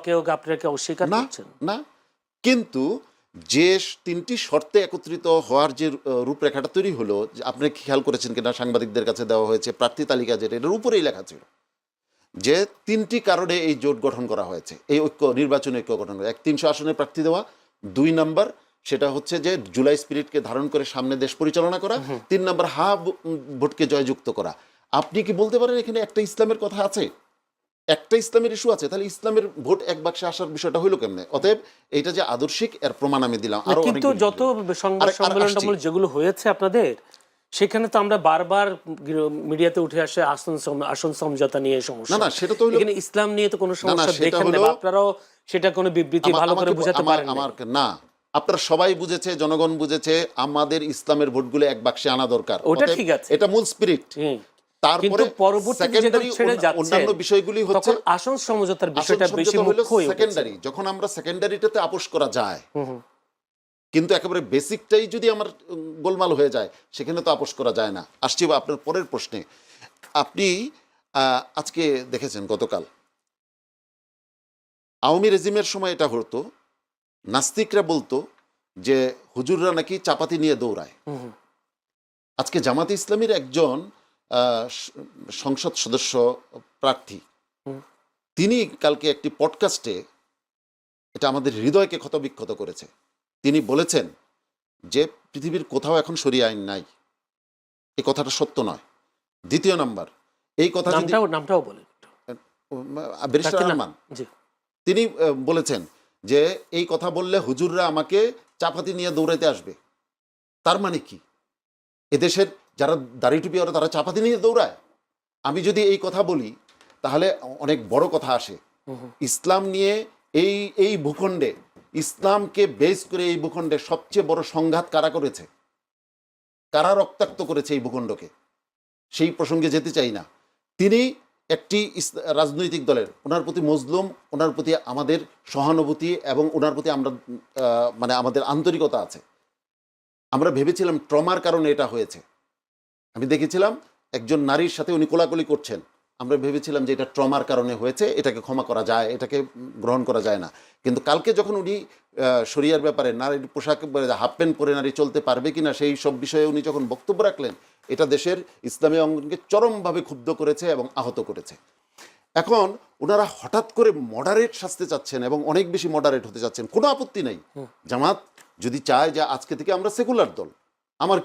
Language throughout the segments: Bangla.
কেউ আপনাকে অস্বীকার না করছেন না, কিন্তু যে তিনটি শর্তে একত্রিত হওয়ার যে রূপরেখাটা তৈরি হলো, আপনি খেয়াল করেছেন কিনা, সাংবাদিকদের কাছে দেওয়া হয়েছে প্রার্থী তালিকা, যেটা এটার উপরেই লেখা ছিল যে তিনটি কারণে এই জোট গঠন করা হয়েছে, এই ঐক্য, নির্বাচনী ঐক্য গঠন করা। 300 আসনে প্রার্থী দেওয়া, 2 নাম্বার সেটা হচ্ছে যে জুলাই স্পিরিটকে ধারণ করে সামনে দেশ পরিচালনা করা, 3 নাম্বার ভোটকে জয়যুক্ত করা। আপনি কি বলতে পারেন এখানে একটা ইসলামের কথা আছে? একটা ইসলামের ইস্যু আছে, তাহলে ইসলামের ভোট এক বাক্সে আসার বিষয়টা হইলো কেমনে? অতএব এটা যে আদর্শিক, এর প্রমাণ আমি দিলাম। আরো কিন্তু যত সংবাদ সম্মেলনমূলক যেগুলো হয়েছে আপনাদের, সেখানে তো আমরা বারবার মিডিয়াতে উঠে আসে আসন সমঝোতা নিয়ে সমস্যা। না না, সেটা তো হলো, এখানে ইসলাম নিয়ে তো কোনো সমস্যা দেখেন না, আপনারাও সেটা কোনো বিবৃতি ভালো করে বোঝাতে পারেন না। আপনারা সবাই বুঝেছে, জনগণ বুঝেছে, আমাদের ইসলামের ভোটগুলো এক বাক্সে আনা দরকার। ওটা ঠিক আছে, এটা মূল স্পিরিট। তারপরে সেকেন্ডারি অন্যান্য বিষয়গুলি হচ্ছে আসন সমঝোতার বিষয়টা বেশি মুখ্য হয়ে সেকেন্ডারি। যখন আমরা সেকেন্ডারিটাতে আপোষ করা যায়, কিন্তু একেবারে বেসিকটাই যদি আমার গোলমাল হয়ে যায়, সেখানে তো আপোষ করা যায় না। আসছি আপনার পরের প্রশ্নে। আপনি আজকে দেখেছেন, গতকাল আওয়ামী রেজিমের সময় এটা হতো, নাস্তিকরা বলতো যে হুজুররা নাকি চাপাতি নিয়ে দৌড়ায়। আজকে জামাতে ইসলামীর একজন সংসদ সদস্য প্রার্থী, তিনি কালকে একটি পডকাস্টে, এটা আমাদের হৃদয়কে ক্ষতবিক্ষত করেছে, তিনি বলেছেন যে পৃথিবীর কোথাও এখন শরিয়া আইন নাই। এই কথাটা সত্য নয়। দ্বিতীয় নাম্বার, এই কথা নামটাও বলেন, ব্যারিস্টার আরমান, তিনি বলেছেন যে এই কথা বললে হুজুররা আমাকে চাপাতি নিয়ে দৌড়াইতে আসবে। তার মানে কি? এদেশের যারা দাড়ি টুপি ওরা, তারা চাপাতি নিয়ে দৌড়ায়? আমি যদি এই কথা বলি তাহলে অনেক বড় কথা আসে। ইসলাম নিয়ে এই ভূখণ্ডে, ইসলামকে বেস করে এই ভূখণ্ডে সবচেয়ে বড় সংঘাত কারা করেছে, কারা রক্তাক্ত করেছে এই ভূখণ্ডকে, সেই প্রসঙ্গে যেতে চাই না। তিনি একটি রাজনৈতিক দলের, ওনার প্রতি মজলুম, ওনার প্রতি আমাদের সহানুভূতি এবং ওনার প্রতি আমরা মানে আমাদের আন্তরিকতা আছে। আমরা ভেবেছিলাম ট্রমার কারণে এটা হয়েছে। আমি দেখেছিলাম একজন নারীর সাথে উনি কোলাকুলি করছেন, আমরা ভেবেছিলাম যে এটা ট্রমার কারণে হয়েছে, এটাকে ক্ষমা করা যায়, এটাকে গ্রহণ করা যায় না। কিন্তু কালকে যখন উনি শরিয়ার ব্যাপারে, নারীর পোশাক, হাফ প্যান্ট পরে নারী চলতে পারবে কিনা, সেই সব বিষয়ে উনি যখন বক্তব্য রাখলেন, এটা দেশের ইসলামী অঙ্গনকে চরমভাবে ক্ষুব্ধ করেছে এবং আহত করেছে। এখন ওনারা হঠাৎ করে মডারেট সাজতে চাচ্ছেন এবং অনেক বেশি মডারেট হতে চাচ্ছেন। কোনো আপত্তি নেই, জামাত যদি চায় যে আজকে থেকে আমরা সেকুলার দল, আমার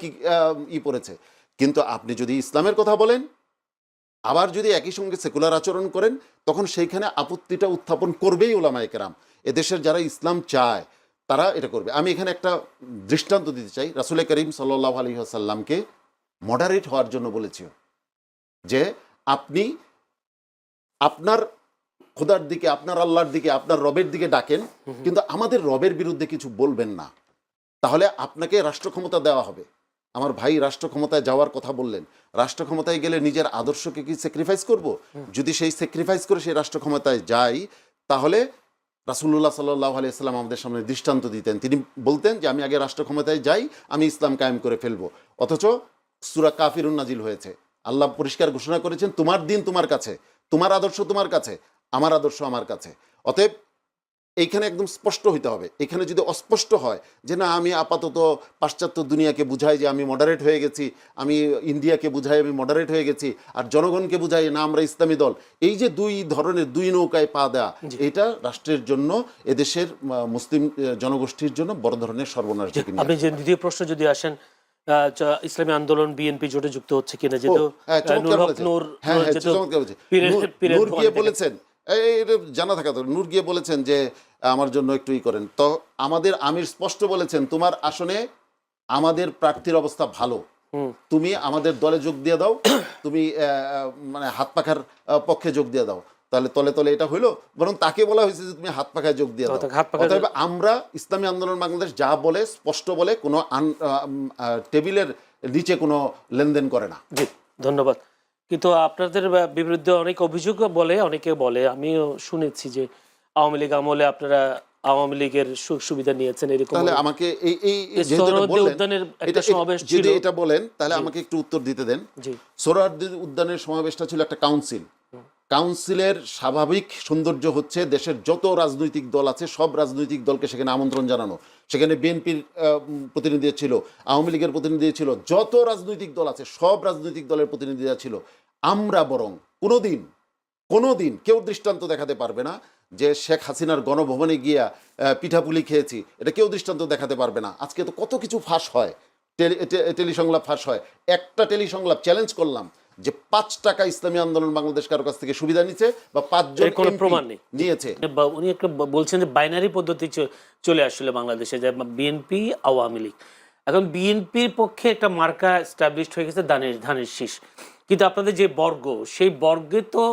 কি পড়েছে। কিন্তু আপনি যদি ইসলামের কথা বলেন, আবার যদি একই সঙ্গে সেকুলার আচরণ করেন, তখন সেইখানে আপত্তিটা উত্থাপন করবেই ওলামায়ে কেরাম। এদেশের যারা ইসলাম চায় তারা এটা করবে। আমি এখানে একটা দৃষ্টান্ত দিতে চাই। রাসূল করিম সাল্লাল্লাহু আলাইহি ওয়াসাল্লামকে মডারেট হওয়ার জন্য বলেছি যে আপনি আপনার খোদার দিকে, আপনার আল্লাহর দিকে, আপনার রবের দিকে ডাকেন, কিন্তু আমাদের রবের বিরুদ্ধে কিছু বলবেন না, তাহলে আপনাকে রাষ্ট্র ক্ষমতা দেওয়া হবে। আমার ভাই রাষ্ট্র ক্ষমতায় যাওয়ার কথা বললেন, রাষ্ট্র ক্ষমতায় গেলে নিজের আদর্শকে কি স্যাক্রিফাইস করব? যদি সেই স্যাক্রিফাইস করে সেই রাষ্ট্র ক্ষমতায় যাই, তাহলে রাসূলুল্লাহ সাল্লাল্লাহু আলাইহি ওয়াসাল্লাম আমাদের সামনে দৃষ্টান্ত দিতেন। তিনি বলতেন যে আমি আগে রাষ্ট্র ক্ষমতায় যাই, আমি ইসলাম কায়েম করে ফেলবো। অথচ সূরা কাফিরুন নাজিল হয়েছে, আল্লাহ পরিষ্কার ঘোষণা করেছেন তোমার দিন তোমার কাছে, তোমার আদর্শ তোমার কাছে, আমার আদর্শ আমার কাছে। অতএব এইখানে একদম স্পষ্ট হইতে হবে। এখানে যদি অস্পষ্ট হয় যে না আমি আপাতত পাশ্চাত্য দুনিয়াকে বুঝাই যে আমি মডারেট হয়ে গেছি, আমি ইন্ডিয়াকে বুঝাই আমি মডারেট হয়ে গেছি, আর জনগণকে বুঝাই না আমরা ইসলামী দল, এই যে দুই ধরনের দুই নৌকায় পা দেয়া, এটা রাষ্ট্রের জন্য, এদেশের মুসলিম জনগোষ্ঠীর জন্য বড় ধরনের সর্বনাশ। আপনি যে দ্বিতীয় প্রশ্ন যদি আসেন, ইসলামী আন্দোলন বিএনপি জোটে যুক্ত হচ্ছে কিনা, যেহেতু নূর গিয়ে বলেছেন, জানা থাকা তো, নূর গিয়ে বলেছেন যে আমার জন্য একটু করেন, তো আমাদের আমির স্পষ্ট বলেছেন তোমার আসনে আমাদের প্রার্থীর অবস্থা ভালো, তুমি আমাদের দলে যোগ দিয়ে দাও, তুমি মানে হাত পাখার পক্ষে যোগ দিয়ে দাও। তাহলে তলে তলে এটা হইলো, বরং তাকে বলা হয়েছে যে তুমি হাত পাখায় যোগ দিয়ে দাও। অতএব আমরা ইসলামী আন্দোলন বাংলাদেশ যা বলে স্পষ্ট বলে, কোনো টেবিলের নিচে কোনো লেনদেন করে না। জি, ধন্যবাদ। কিন্তু আপনাদের বিরুদ্ধে অনেক অভিযোগ বলে, অনেকে বলে, আমিও শুনেছি যে আওয়ামী লীগ আমলে আপনারা আওয়ামী লীগের সুখ সুবিধা নিয়েছেন, এরকম। তাহলে আমাকে যদি এটা বলেন, তাহলে আমাকে একটু উত্তর দিতে দেন। সোহরাওয়ার্দী উদ্যানের সমাবেশটা ছিল একটা কাউন্সিল, কাউন্সিলের স্বাভাবিক সৌন্দর্য হচ্ছে দেশের যত রাজনৈতিক দল আছে সব রাজনৈতিক দলকে সেখানে আমন্ত্রণ জানানো। সেখানে বিএনপির প্রতিনিধি ছিল, আওয়ামী লীগের প্রতিনিধি ছিল, যত রাজনৈতিক দল আছে সব রাজনৈতিক দলের প্রতিনিধিরা ছিল। আমরা বরং কোনোদিন কেউ দৃষ্টান্ত দেখাতে পারবে না যে শেখ হাসিনার গণভবনে গিয়া পিঠাপুলি খেয়েছি, এটা কেউ দৃষ্টান্ত দেখাতে পারবে না। আজকে তো কত কিছু ফাঁস হয়, টেলিসংলাপ ফাঁস হয়। একটা টেলিসংলাপ চ্যালেঞ্জ করলাম যে 5 টাকা ইসলামী আন্দোলন বাংলাদেশ কারো কাছ থেকে সুবিধা নিচ্ছে বা 5 জন কোনো MP প্রমাণ নেই নিয়েছে। উনি একটা বলছেন যে বাইনারি পদ্ধতি চলে আসলে বাংলাদেশে, যে বিএনপি আওয়ামী লীগ। এখন বিএনপির পক্ষে একটা মার্কা এস্টাবলিশড হয়ে গেছে ধানের শীষ, কিন্তু আপনাদের যে বর্গ, সেই বর্গে তো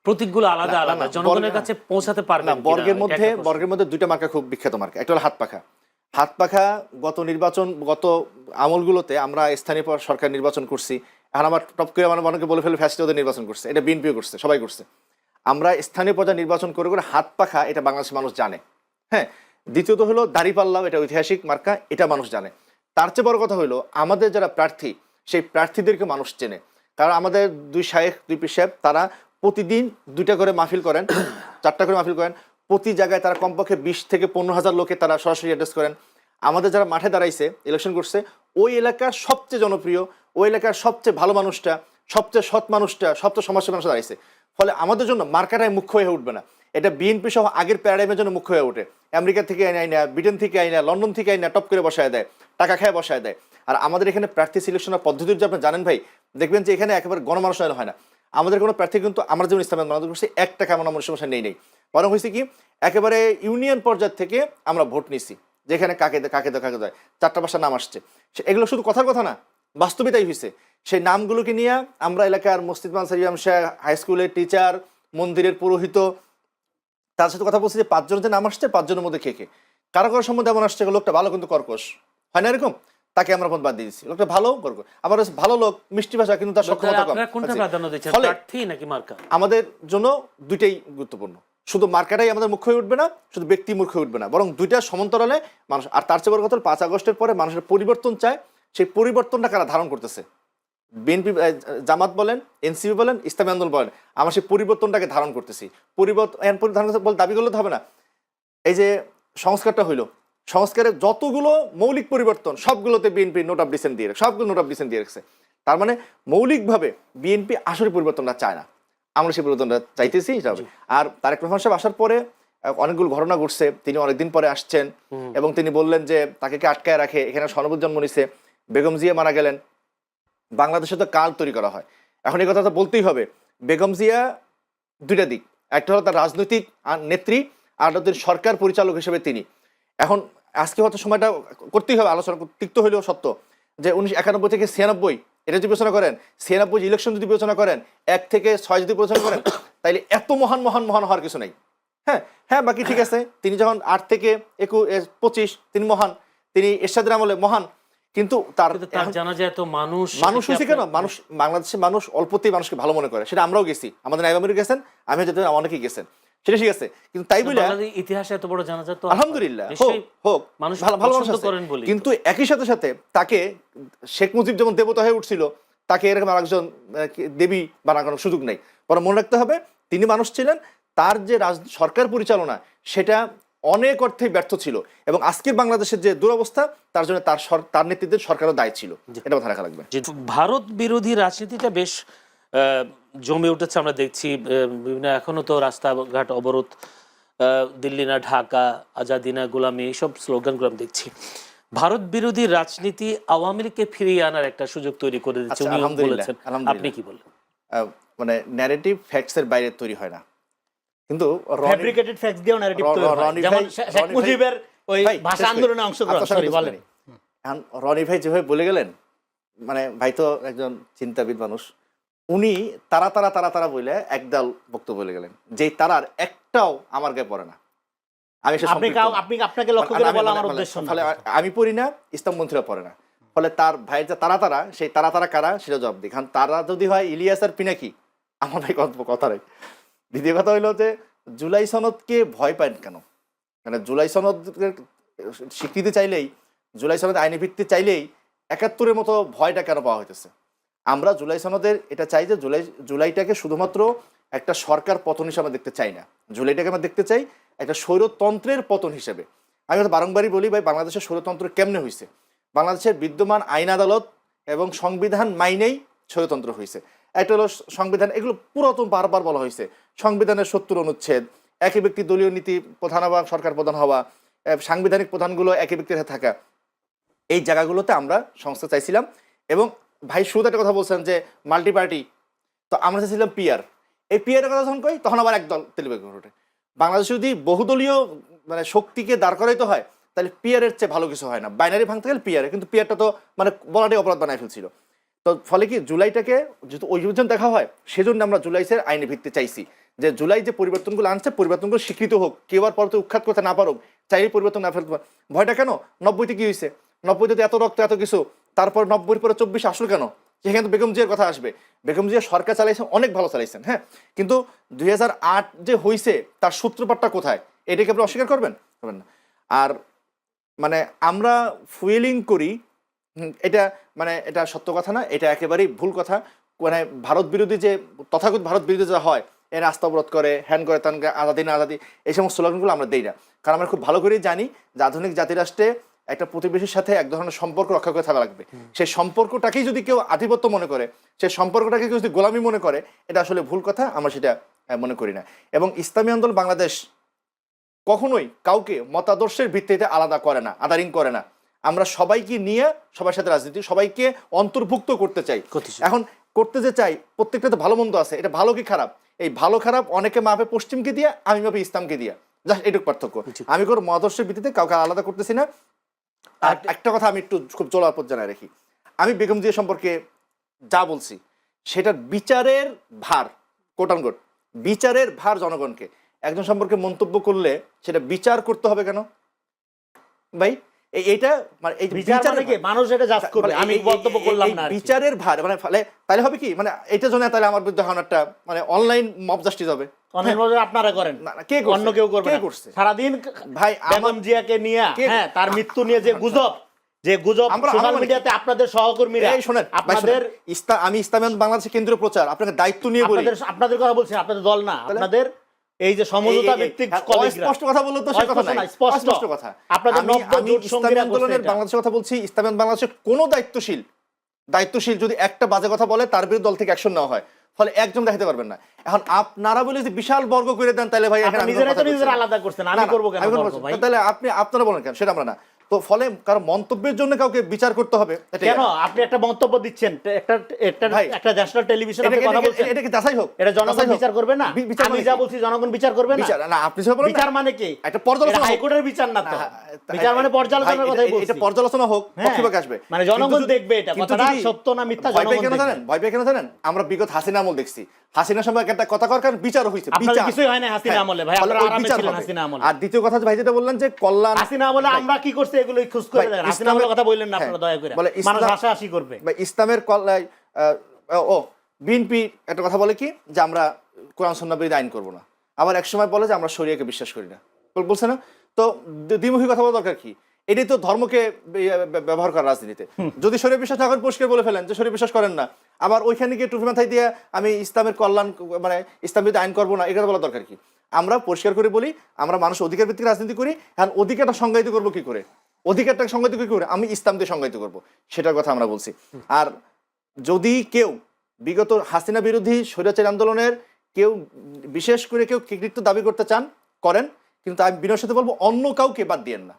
প্রতীকগুলো আলাদা আলাদা, জনগণের কাছে পৌঁছাতে পারবে না। বর্গের মধ্যে দুইটা মার্কা খুব বিখ্যাত মার্কা। একটা হলো হাত পাখা। গত আমলগুলোতে আমরা স্থানীয় সরকার নির্বাচন করছি। এখন আমার টপ করে অনেকে বলে ফেলে ফ্যাসিস্ট ওদের নির্বাচন করছে, এটা বিএনপিও করছে, সবাই করছে। আমরা স্থানীয় পর্যায়ে নির্বাচন করে হাত পাখা, এটা বাংলাদেশের মানুষ জানে। হ্যাঁ, দ্বিতীয়ত হলো দাঁড়িপাল্লা, এটা ঐতিহাসিক মার্কা, এটা মানুষ জানে। তার চেয়ে বড় কথা হলো আমাদের যারা প্রার্থী, সেই প্রার্থীদেরকে মানুষ চেনে। কারণ আমাদের 2 শায়েখ 2 পীর সাহেব তারা প্রতিদিন 2টা করে মাহফিল করেন, 4টা করে মাহফিল করেন। প্রতি জায়গায় তারা কমপক্ষে 20 থেকে 15,000 লোকে তারা সরাসরি অ্যাড্রেস করেন। আমাদের যারা মাঠে দাঁড়াইছে, ইলেকশন করছে, ওই এলাকার সবচেয়ে জনপ্রিয়, ওই এলাকার সবচেয়ে ভালো মানুষটা, সবচেয়ে সৎ মানুষটা, সবচেয়ে সমাজসেবী মানুষ দাঁড়াইছে। ফলে আমাদের জন্য মার্কাটাই মুখ্য হয়ে উঠবে না। এটা বিএনপি সহ আগের প্যারাডাইমের জন্য মুখ্য হয়ে ওঠে। আমেরিকা থেকে আইনা, ব্রিটেন থেকে আইনা, লন্ডন থেকে আইনা টপ করে বসায় দেয়, টাকা খায় বসায় দেয়। আর আমাদের এখানে প্রার্থী সিলেকশনের পদ্ধতির যে আপনি জানেন ভাই, দেখবেন যে এখানে একেবারে গণমানুষায়ন হয় না। আমাদের কোনো প্রার্থী কিন্তু আমরা যেমন ইসলামের মানুষ করছি 1 টাকা আমরা মানুষের সমস্যা নেই। বরং হয়েছে কি, একেবারে ইউনিয়ন পর্যায় থেকে আমরা ভোট নিছি, যেখানে কাকে দেয় 4টা ভাষার নাম আসছে। এগুলো শুধু কথার কথা না, বাস্তবে তাই হয়েছে। সেই নামগুলোকে নিয়ে আমরা এলাকার মসজিদ মানসার ইমাম সাহেব, হাই স্কুলের টিচার, মন্দিরের পুরোহিত, তার সাথে কথা বলছি যে 5 জনের যে নাম আসছে, 5 জনের মধ্যে কে কারো সম্বন্ধে এমন আসছে লোকটা ভালো কিন্তু কর্কশ, হয় না এরকম, তাকে আমরা বাদ দিয়ে দিচ্ছি। লোকটা ভালো কর্কশ, আবার ভালো লোক, মিষ্টি ভাষা, কিন্তু তার সক্ষমতা কম। আমাদের জন্য দুইটাই গুরুত্বপূর্ণ। শুধু মার্কাটাই আমাদের মুখ্য হয়ে উঠবে না, শুধু ব্যক্তি মুখ্য হয়ে উঠবে না, বরং দুইটা সমান্তরালে মানুষ। আর তার চেয়ে বড় কথা 5 আগস্টের পরে মানুষের পরিবর্তন চায়। সেই পরিবর্তনটা কারা ধারণ করতেছে? বিএনপি, জামাত বলেন, এনসিপি বলেন, ইসলামী আন্দোলন বলেন, আমরা সেই পরিবর্তনটাকে ধারণ করতেছি। ধারণ করতে বলে দাবি করলে তো হবে না। এই যে সংস্কারটা হইলো, সংস্কারের যতগুলো মৌলিক পরিবর্তন সবগুলোতে বিএনপি নোট অফ ডিসেন্ট দিয়ে রাখছে। তার মানে মৌলিকভাবে বিএনপি আসলে পরিবর্তনটা চায় না, আমরা সেই পরিবর্তনটা চাইতেছি। আর তারেক রহমান সাহেব আসার পরে অনেকগুলো ঘটনা ঘটছে। তিনি অনেকদিন পরে আসছেন এবং তিনি বললেন যে তাকে কে আটকায় রাখে, এখানে সনবত জন্ম নিছে, বেগম জিয়া মারা গেলেন, বাংলাদেশে তো কাল তৈরি করা হয়। এখন এই কথা তো বলতেই হবে। বেগম জিয়া দুইটা দিক, একটা হলো তার রাজনৈতিক নেত্রী, আর একটা সরকার পরিচালক হিসেবে তিনি। এখন আজকে হয়তো সময়টা করতেই হবে আলোচনা, তিক্ত হইলেও সত্য, যে 1991 থেকে 96 এটা যদি বিবেচনা করেন, 96 ইলেকশন যদি বিবেচনা করেন, 1 থেকে 6 যদি বিবেচনা করেন, তাইলে এত মহান হওয়ার কিছু নাই। হ্যাঁ, বাকি ঠিক আছে। তিনি যখন 8 থেকে 25 তিনি মহান, তিনি এরশাদের আমলে মহান, কিন্তু তার জানা যায় তো মানুষ হয়েছে কেন? বাংলাদেশের মানুষ অল্পতেই মানুষকে ভালো মনে করে। সেটা আমরাও গেছি, আমাদের নাইবামির গেছেন, আমি যেতে অনেকেই গেছেন, সেটা ঠিক আছে। কিন্তু তাই বলে ইতিহাসে এত বড় জানা যায় তো আলহামদুলিল্লাহ হোক, মানুষ ভালো মানুষ করেন বলি। কিন্তু একই সাথে তাকে শেখ মুজিব যেমন দেবতা হয়ে উঠছিল, তাকে এরকম আরেকজন দেবী বানানোর সুযোগ নেই। বরং মনে রাখতে হবে তিনি মানুষ ছিলেন, তার যে সরকার পরিচালনা সেটা অনেক অর্থেই ব্যর্থ ছিল, এবং আজকের বাংলাদেশের যে দুরবস্থা তার জন্য তার নেতৃত্বের সরকারও দায়ী ছিল। এটা মাথায় রাখা লাগবে। ভারত বিরোধী রাজনীতিটা বেশ জমে উঠেছে, আমরা দেখছি বিভিন্ন, এখনো তো রাস্তাঘাট অবরোধ, দিল্লি না ঢাকা, আজাদি না গোলামি, এইসব স্লোগানগুলো আমি দেখছি। ভারত বিরোধী রাজনীতি আওয়ামী লীগকে ফিরিয়ে আনার একটা সুযোগ তৈরি করে দিচ্ছে, আপনি কি বলেন? মানে ন্যারেটিভ ফ্যাক্টস এর বাইরে তৈরি হয় না, কিন্তু ফ্যাব্রিকেটেড ফ্যাক্টস দিয়েও ন্যারেটিভ তৈরি হয়, যেমন শেখ মুজিবের ওই ভাষা আন্দোলনে অংশগ্রহণ। সরি বলেন। রনি ভাই যেভাবে বলে গেলেন, মানে ভাই তো একজন চিন্তাবিদ মানুষ, উনি তারা বলে একদল বক্তব্য বলে গেলেন, যে তারার একটাও আমার গায়ে পড়ে না। আপনাকে লক্ষ্য করে বলা আমার উদ্দেশ্য না। ফলে আমি পড়ি না, ইসলাম মন্ত্রীরা পড়ে না। ফলে তার ভাইয়ের যে তারা সেই তারা কারা সেটা জবাব দিই। কারণ তারা যদি হয় ইলিয়াস আর পিনাকি, আমার ভাই কথা নেই। দ্বিতীয় কথা হইলো যে জুলাই সনদকে ভয় পান কেন? মানে জুলাই সনদের স্বীকৃতি চাইলেই, জুলাই সনদ আইনি ভিত্তি চাইলেই 71-এর মতো ভয়টা কেন পাওয়া হইতেছে? আমরা জুলাই সনদের এটা চাই যে জুলাইটাকে শুধুমাত্র একটা সরকার পতন হিসেবে আমরা দেখতে চাই না। জুলাইটাকে আমরা দেখতে চাই একটা স্বৈরতন্ত্রের পতন হিসেবে। আমি হয়তো বারংবারই বলি ভাই, বাংলাদেশের স্বৈরতন্ত্র কেমনে হয়েছে? বাংলাদেশের বিদ্যমান আইন আদালত এবং সংবিধান মাইনেই স্বৈরতন্ত্র হয়েছে। একটা হলো সংবিধান, এগুলো পুরাতন বারবার বলা হয়েছে, সংবিধানের ৭০ অনুচ্ছেদ, একই ব্যক্তি দলীয় নীতি প্রধান হওয়া, সরকার প্রধান হওয়া, সাংবিধানিক প্রধানগুলো একই ব্যক্তির হাতে থাকা, এই জায়গাগুলোতে আমরা সংস্থা চাইছিলাম। এবং ভাই শুরুতে একটা কথা বলছেন যে মাল্টি পার্টি, তো আমরা চাইছিলাম পিআর। এই পিআরের কথা যখন কই তখন আবার একদল তেলবেগে ওঠে। বাংলাদেশে যদি বহুদলীয় মানে শক্তিকে দাঁড় করাইতে হয় তাহলে পিআরের চেয়ে ভালো কিছু হয় না। বাইনারি ভাঙতে গেলে পিআর, কিন্তু পিআরটা তো মানে বলাটাই অপরাধ বানায় ফেলছিল। তো ফলে কি জুলাইটাকে যেহেতু ওই পর্যন্ত দেখা হয়, সেজন্য আমরা জুলাইসের আইনে ভিত্তি চাইছি যে জুলাই যে পরিবর্তনগুলো আনছে, পরিবর্তনগুলো স্বীকৃত হোক, কেউ আর পরতে উৎখাত করতে না পারুক, চাইলে পরিবর্তন না ফেলতে পারে। ভয়টা কেন? 90-তে কি হয়েছে? 90-তে এত রক্ত এত কিছু, তারপর 90-এর পরে 24 আসল কেন? সেখানে তো বেগম জিয়ার কথা আসবে। বেগম জিয়া সরকার চালাইছেন, অনেক ভালো চালাইছেন, হ্যাঁ, কিন্তু 2008 যে হয়েছে তার সূত্রপাতটা কোথায়? এটাকে আপনি অস্বীকার করবেন? করবেন না। আর মানে আমরা ফুয়েলিং করি, এটা মানে এটা সত্য কথা না, এটা একেবারেই ভুল কথা। মানে ভারত বিরোধী যে তথাকথিত ভারত বিরোধী যা হয়, এর রাস্তা অবরোধ করে, হ্যান করে, তান আজাদি না আজাদি, এই সমস্ত স্লোগানগুলো আমরা দিই না। কারণ আমরা খুব ভালো করেই জানি যে আধুনিক জাতিরাষ্ট্রে একটা প্রতিবেশীর সাথে এক ধরনের সম্পর্ক রক্ষা করে থাকা লাগবে। সেই সম্পর্কটাকেই যদি কেউ আধিপত্য মনে করে, সেই সম্পর্কটাকে কেউ যদি গোলামি মনে করে, এটা আসলে ভুল কথা, আমরা সেটা মনে করি না। এবং ইসলামী আন্দোলন বাংলাদেশ কখনোই কাউকে মতাদর্শের ভিত্তিতে আলাদা করে না, আদারিং করে না। আমরা সবাইকে নিয়ে সবার সাথে রাজনীতি, সবাইকে অন্তর্ভুক্ত করতে চাই। এখন করতে যে চাই, প্রত্যেকটা তো ভালো মন্দ আছে, এটা ভালো কি খারাপ, এই ভালো খারাপ অনেকে মাপে পশ্চিমকে দিয়ে, আমি মাপে ইসলামকে দিয়া, জাস্ট এটুকু পার্থক্য। আমি কোনো মতাদর্শের ভিত্তিতে কাউকে আলাদা করতেছি না। আর একটা কথা আমি একটু খুব জোরাপদ জানাই রাখি, আমি বেগম জিয়া সম্পর্কে যা বলছি সেটার বিচারের ভার, কোট আনকোট বিচারের ভার জনগণকে। একজন সম্পর্কে মন্তব্য করলে সেটা বিচার করতে হবে কেন ভাই? এইটা মানে এই বিচার নাকি মানুষ এটা জাজ করবে, আমি মন্তব্য করলাম না, বিচারের ভার মানে ফলে তাহলে হবে কি, মানে এটা জন্য তাহলে আমার বিরুদ্ধে একটা মানে অনলাইন মব জাস্টিস হবে। অনলাইন আপনারা করেন, কে অন্য কেউ করবে না। সারাদিন ভাই বেগম জিয়াকে নিয়ে, হ্যাঁ, তার মৃত্যু নিয়ে যে গুজব, যে গুজব সোশ্যাল মিডিয়াতে আপনাদের সহকর্মীরা, এই শুনেন আপনাদের আমি ইসলামী বাংলাদেশের কেন্দ্রীয় প্রচার, আপনাকে দায়িত্ব নিয়ে বলি, আপনাদের কথা বলছেন, আপনাদের দল না, আপনাদের এই যে সমঝোতা ভিত্তিক কলিগরা, স্পষ্ট কথা বললে তো সে কথা নাই, স্পষ্ট কথা। আপনাদের আমি ইসলামী আন্দোলনের বাংলাদেশের কথা বলছি, ইসলামী বাংলাদেশের কোনো দায়িত্বশীল যদি একটা বাজে কথা বলে তার বিরুদ্ধে দল থেকে অ্যাকশন নেওয়া হয়, ফলে একজন দেখাতে পারবেন না। এখন আপনারা বলে যে বিশাল বর্গ করে দেন, তাহলে ভাই এখানে নিজেরা আলাদা করছেন, আমি করব কেন? তাহলে আপনারা বলেন কেন, সেটা আমরা না। তো ফলে কারণ মন্তব্যের জন্য কাউকে বিচার করতে হবে কেন? আপনি একটা মন্তব্য দিচ্ছেন, একটা ন্যাশনাল টেলিভিশন, আপনি কথা বলছেন, এটা কি যাচাই হোক? এটা জনগণ বিচার করবে না? আমি যা বলছি জনগণ বিচার করবে না? না, আপনি যেটা বলেন বিচার মানে কি? একটা পর্যালোচনা, হাইকোর্টের বিচার না তো, বিচার মানে পর্যালোচনার কথাই বলছি। এটা পর্যালোচনা হোক, পক্ষপাত আসবে, মানে জনগণ দেখবে এটা কথাটা সত্য না মিথ্যা। জনগণ কেন জানেন, ভয় পেয়ে কেন জানেন? আমরা বিগত হাসিনা আমল দেখছি, হাসিনার সময় একটা কথা কর, কারণ বিচার হয়েছে, বিচার কিছুই হয় না হাসিনা আমলে ভাই, আপনারা আরামে ছিলেন হাসিনা আমলে। আর দ্বিতীয় কথা ভাই যেটা বললেন যে কল্যাণ, হাসিনা আমলে আমরা কি করছি এগুলো খোঁজ করে দেখেন। হাসিনা আমলের কথা বললেন না আপনারা, দয়া করে মানুষ হাসাহাসি করবে। ইসলামের বিএনপি একটা কথা বলে কি যে আমরা কোরআন সুন্নাহ বিরোধী আইন করব না, আবার এক সময় বলে যে আমরা শরিয়াকে বিশ্বাস করি না, বলছে না? তো দ্বিমুখী কথা বলা দরকার কি? এটাই তো ধর্মকে ব্যবহার করা রাজনীতিতে। যদি শরীয় বিশ্বাস না করেন পরিষ্কার বলে ফেলেন যে শরীয় বিশ্বাস করেন না, আবার ওইখানে গিয়ে টুপি মাথায় দিয়ে আমি ইসলামের কল্যাণ মানে ইসলাম বিরোধী আইন করবো না, এটা বলা দরকার কি? আমরা পরিষ্কার করে বলি আমরা মানুষ অধিকার ভিত্তিক রাজনীতি করি। এখন অধিকারটা সংজ্ঞায়িত করবো কি করে? অধিকারটাকে সংজ্ঞায়িত কি করে? আমি ইসলাম দিয়ে সংজ্ঞায়িত করবো, সেটার কথা আমরা বলছি। আর যদি কেউ বিগত হাসিনা বিরোধী স্বৈরাচারী আন্দোলনের কেউ বিশেষ করে কেউ কৃতিত্ব দাবি করতে চান করেন, কিন্তু আমি বিনয়ের সাথে বলবো অন্য কাউকে বাদ দিয়েন না।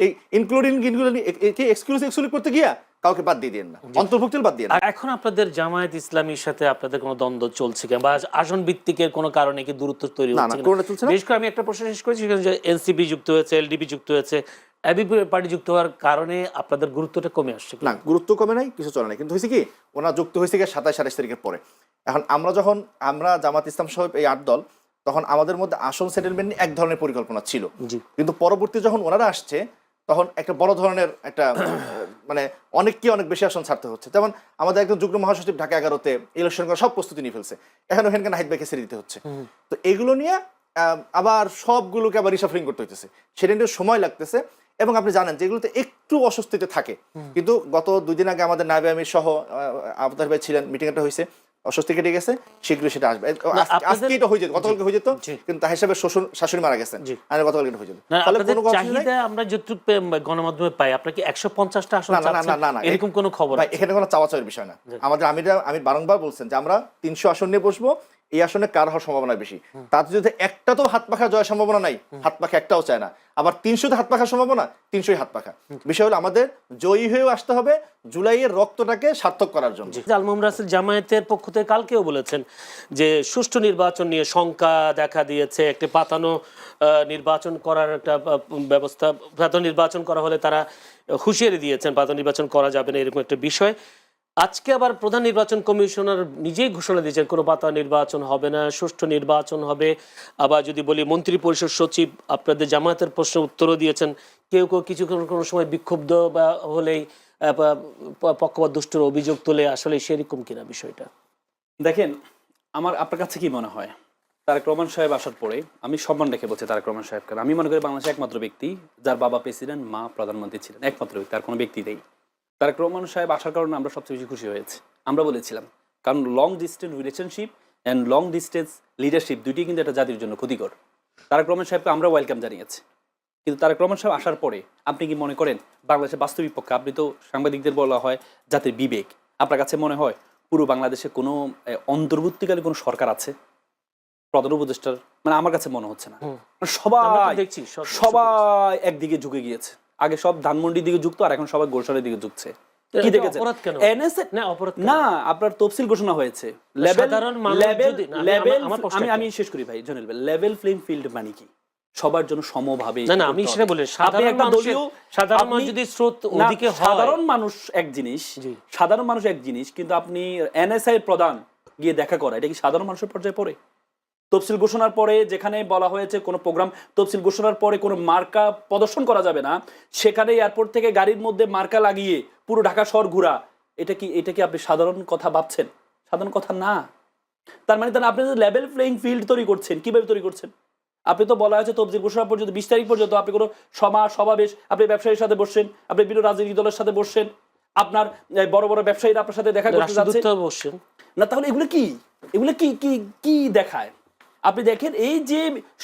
এই ইনক্লুডিং এক্সক্লুসিভ করতে গিয়া কাউকে বাদ দিয়ে দেন না, অন্তর্ভুক্ত বাদ দিয়ে না। এখন আপনাদের জামায়াত ইসলামীর সাথে আপনাদের কোনো দ্বন্দ্ব চলছে কিনা, বা আসন ভিত্তিকের কোনো কারণে কি দূরত্ব তৈরি হচ্ছে কিনা? বিশেষ করে আমি একটা প্রশ্ন শেষ করেছি, সেখানে যে এনসিপি যুক্ত হয়েছে, এলডিপি যুক্ত হয়েছে, এবিপি পার্টি যুক্ত হওয়ার কারণে আপনাদের গুরুত্বটা কমে আসছে না? গুরুত্ব কমে নাই, কিছু চলে নাই, কিন্তু হয়েছে কি ওনারা যুক্ত হয়েছে গিয়ে 27-28 তারিখের পরে। এখন আমরা জামাত ইসলাম সহ এই 8 দল, তখন আমাদের মধ্যে আসন সেটেলমেন্ট এক ধরনের পরিকল্পনা ছিল, কিন্তু পরবর্তী যখন ওনারা আসছে তখন একটা বড় ধরনের একটা মানে অনেক বেশি আসন ছাড়তে হচ্ছে। যেমন আমাদের একজন যুগ্ম মহাসচিব ঢাকা 11-তে ইলেকশন করার সব প্রস্তুতি নিয়ে ফেলছে, এখন ওখানকার নাহিদ ভাইকে ছেড়ে দিতে হচ্ছে। তো এগুলো নিয়ে আবার সবগুলোকে আবার রিসাফলিং করতে হইতেছে, সেটা নিয়ে সময় লাগতেছে। এবং আপনি জানেন যে এগুলোতে একটু অস্বস্তিতে থাকে, কিন্তু গত 2 দিন আগে আমাদের নায়েবে আমির সহ আবতার ভাই ছিলেন, মিটিং একটা হয়েছে, অস্বস্তি কেটে গেছে, শীঘ্রই সেটা আসবে। আপনাদের- আজকে এটা হয়ে যেত, গতকালকে হয়ে যেত, জি। কিন্তু তার হিসাবে শ্বশুর শাশুড়ি মারা গেছেন, জি। আর গতকালকে এটা হয়ে যেত। না, ফলে আপনাদের কোনো কথা নাই। চাহিদা আমরা যতটুকু গণমাধ্যমে পাই, আপনার কি 150টা আসন না, না, না, চাচ্ছেন? না, না, এরকম কোনো খবর ভাই, আছে? এখানে কোনো চাওয়াচাওয়ির বিষয় না। আমাদের আমি বারংবার বলছেন যে আমরা 300 আসন নিয়ে বসবো, এই আসনে কার হওয়ার সম্ভাবনা বেশি। তাতে যদি একটা তো হাত পাখা জয়ের সম্ভাবনা নাই, হাত পাখা একটাও চায় না, আবার 300তে হাত পাখার সম্ভাবনা, 300ই হাত পাখা। বিষয় হলো আমাদের জয়ী হয়েও আসতে হবে জুলাইয়ের রক্তটাকে সার্থক করার জন্য। আলমম রাসেল জামায়াতের পক্ষ থেকে কালকেও বলেছেন যে সুষ্ঠু নির্বাচন নিয়ে শঙ্কা দেখা দিয়েছে, একটি পাতানো নির্বাচন করার একটা ব্যবস্থা, পাতানো নির্বাচন করা হলে তারা হুঁশিয়ারি দিয়েছেন পাতানো নির্বাচন করা যাবে না, এরকম একটা বিষয়। আজকে আবার প্রধান নির্বাচন কমিশনার নিজেই ঘোষণা দিয়েছেন কোনো পাতা নির্বাচন হবে না, সুষ্ঠু নির্বাচন হবে। আবার যদি বলি মন্ত্রী পরিষদ সচিব আপনাদের জামায়াতের প্রশ্নের উত্তরও দিয়েছেন, কেউ কেউ কিছু কোনো সময় বিক্ষুব্ধ বা হলেই পক্ষপাত দুষ্টর অভিযোগ তোলে, আসলে সেরকম কিনা বিষয়টা? দেখেন, আমার আপনার কাছে কি মনে হয় তারেক রহমান সাহেব আসার পরে, আমি সম্মান রেখে বলছি তারেক রহমান সাহেবকে, আমি মনে করি বাংলাদেশের একমাত্র ব্যক্তি যার বাবা প্রেসিডেন্ট, মা প্রধানমন্ত্রী ছিলেন, একমাত্র ব্যক্তি, আর কোনো ব্যক্তি নেই। তারেক রহমান সাহেব আসার কারণে আমরা সবচেয়ে বেশি খুশি হয়েছি। আমরা বলেছিলাম কারণ long distance relationship and long distance leadership দুইটি কিন্তু একটা জাতির জন্য ক্ষতিকর। তারেক রহমান সাহেবকে আমরা ওয়েলকাম জানিয়েছি, কিন্তু তারেক রহমান সাহেব আসার পরে আপনি কি মনে করেন বাংলাদেশের বাস্তবিক পক্ষে, আপনি তো সাংবাদিকদের বলা হয় জাতির বিবেক, আপনার কাছে মনে হয় পুরো বাংলাদেশে কোনো অন্তর্বর্তীকালীন কোনো সরকার আছে প্রধান উপদেষ্টার? মানে আমার কাছে মনে হচ্ছে না। সবাই দেখছি সবাই একদিকে ঝুঁকে গিয়েছে। আগে সব ধানমন্ডির দিকে যুক্ত, আর এখন সবাই গোলশালের দিকে ঝুঁকছে। কি দেখেছেন? অপরাধ কেন? NSA না, অপরাধ কেন? না, আপনার তফসিল ঘোষণা হয়েছে। সাধারণ মানুষ যদি না, আমার প্রশ্ন আমি শেষ করি ভাই, জেনে নেবেন লেভেল প্লেইং ফিল্ড মানে কি? সবার জন্য সমভাবে। না, আমি সেটা বলি, সাধারণ মানুষ যদি স্রোত ওদিকে হয়, সাধারণ মানুষ এক জিনিস, সাধারণ মানুষ এক জিনিস, কিন্তু আপনি NSA প্রধান গিয়ে দেখা করা, এটা কি সাধারণ মানুষের পর্যায়ে পড়ে? তফসিল ঘোষণার পরে যেখানে বলা হয়েছে কোনো প্রোগ্রাম, তফসিল ঘোষণার পরে কোনো মার্কা প্রদর্শন করা যাবে না, সেখানে এয়ারপোর্ট থেকে গাড়ির মধ্যে মার্কা লাগিয়ে পুরো ঢাকা শহর ঘোরা, এটা কি আপনি সাধারণ কথা ভাবছেন? সাধারণ কথা না। তার মানে আপনি লেভেল প্লেইং ফিল্ড তৈরি করছেন, কিভাবে তৈরি করছেন? আপনি তো বলা হয়েছে তফসিল ঘোষণা পর্যন্ত 20 তারিখ পর্যন্ত আপনি কোনো সমাবেশ, আপনি ব্যবসায়ীর সাথে বসছেন, আপনি বিভিন্ন রাজনৈতিক দলের সাথে বসছেন, আপনার বড় বড় ব্যবসায়ীরা আপনার সাথে দেখা করতে যাচ্ছে না, তাহলে এগুলো কি দেখায়? আপনি দেখেন এই যে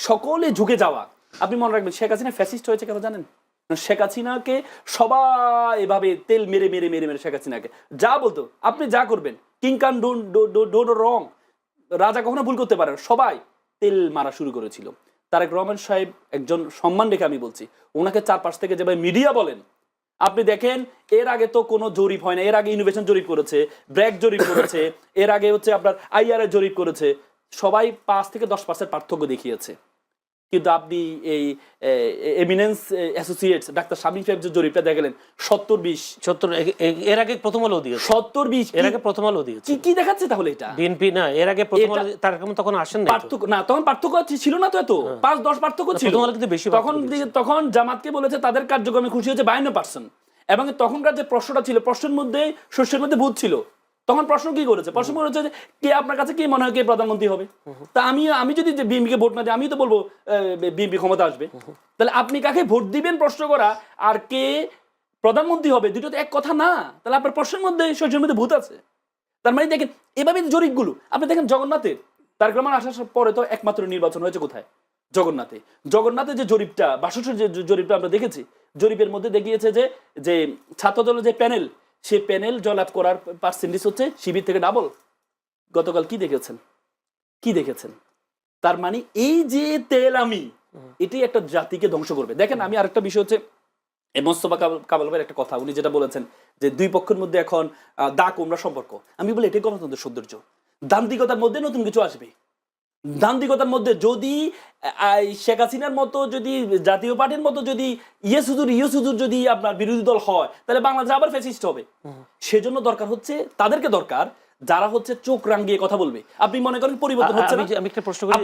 সকলে ঝুঁকে যাওয়া, আপনি মনে রাখবেন শেখ হাসিনা ফ্যাসিস্ট হয়েছে কেন জানেন? শেখ হাসিনাকে সবাই এভাবে তেল মেরে মেরে মেরে মেরে শেখ হাসিনাকে যা বলতো, আপনি যা করবেন কিং কান ডোন্ট রং, রাজা কখনো ভুল করতে পারে, সবাই তেল মারা শুরু করেছিল। তারেক রহমান সাহেব একজন সম্মান রেখে আমি বলছি, ওনাকে চারপাশ থেকে যেভাবে মিডিয়া বলেন, আপনি দেখেন এর আগে তো কোনো জরিপ হয় না, এর আগে ইনোভেশন জরিপ করেছে, ব্র্যাক জরিপ করেছে, এর আগে হচ্ছে আপনার IRA জরিপ করেছে, সবাই 5 থেকে 10% পার্থক্য দেখিয়েছে। কিন্তু আপনি এই এমিনেন্স অ্যাসোসিয়েটস ডাক্তার শামীম সাহেব যে জরিপটা দেখালেন 70-20, এর আগে প্রথম আলো দিয়েছে 70-20, এর আগে প্রথম আলো দিয়েছে। কি দেখাচ্ছে তাহলে এটা? বিএনপি না, এর আগে প্রথম আলো, তার তখন আসেন না, পার্থক্য না, তখন পার্থক্য ছিল না তো, এত 5-10 পার্থক্য ছিল। প্রথম আলো কিন্তু বেশি, তখন জামাতকে বলেছে তাদের কার্যক্রমে খুশি হয়েছে 52%, এবং তখনকার যে প্রশ্নটা ছিল, প্রশ্নের মধ্যে শস্যের মধ্যে ভূত ছিল। তখন প্রশ্ন কি করেছে? প্রশ্ন করেছে যে কে আপনার কাছে কি মনে হয় কে প্রধানমন্ত্রী হবে? তা আমি যদি বিএনপিকে ভোট না দিই, আমি তো বলবো বিএনপি ক্ষমতা আসবে। তাহলে আপনি কাকে ভোট দিবেন প্রশ্ন করা, আর কে প্রধানমন্ত্রী হবে, দুটো তো এক কথা না। তাহলে আপনার প্রশ্নের মধ্যে শস্যের মধ্যে ভূত আছে। তার মানে দেখেন এভাবে জরিপগুলো আপনি দেখেন। জগন্নাথে তারেক রহমান আসার পরে তো একমাত্র নির্বাচন হয়েছে কোথায়? জগন্নাথে যে জরিপটা, 62 যে জরিপটা আমরা দেখেছি, জরিপের মধ্যে দেখিয়েছে যে ছাত্রদলের যে প্যানেল, সে প্যানেল জয়লাভ করার পার্সেন্টেজ হচ্ছে শিবির থেকে ডাবল। গতকাল কি দেখেছেন? তার মানে এই যে তেল আমি, এটি একটা জাতিকে ধ্বংস করবে। দেখেন আমি আরেকটা বিষয় হচ্ছে মোস্তফা কামাল ভাইয়ের একটা কথা, উনি যেটা বলেছেন যে দুই পক্ষের মধ্যে এখন দা কুমড়া সম্পর্ক। আমি বলি এটাই গণতন্ত্রের সৌন্দর্য। দান্দিকতার মধ্যে নতুন কিছু আসবে। দান্দিকতার মধ্যে যদি শেখ হাসিনার মতো, যদি জাতীয় পার্টির মতো, যদি ইয়ে যদি আপনার বিরোধী দল হয়, তাহলে বাংলাদেশ আবার ফ্যাসিস্ট হবে। সেজন্য দরকার হচ্ছে তাদেরকে দরকার যারা হচ্ছে চোখ রাঙিয়ে কথা বলবে। আপনি মনে করেন পরিবর্তন হচ্ছে না? আমি একটা প্রশ্ন করি,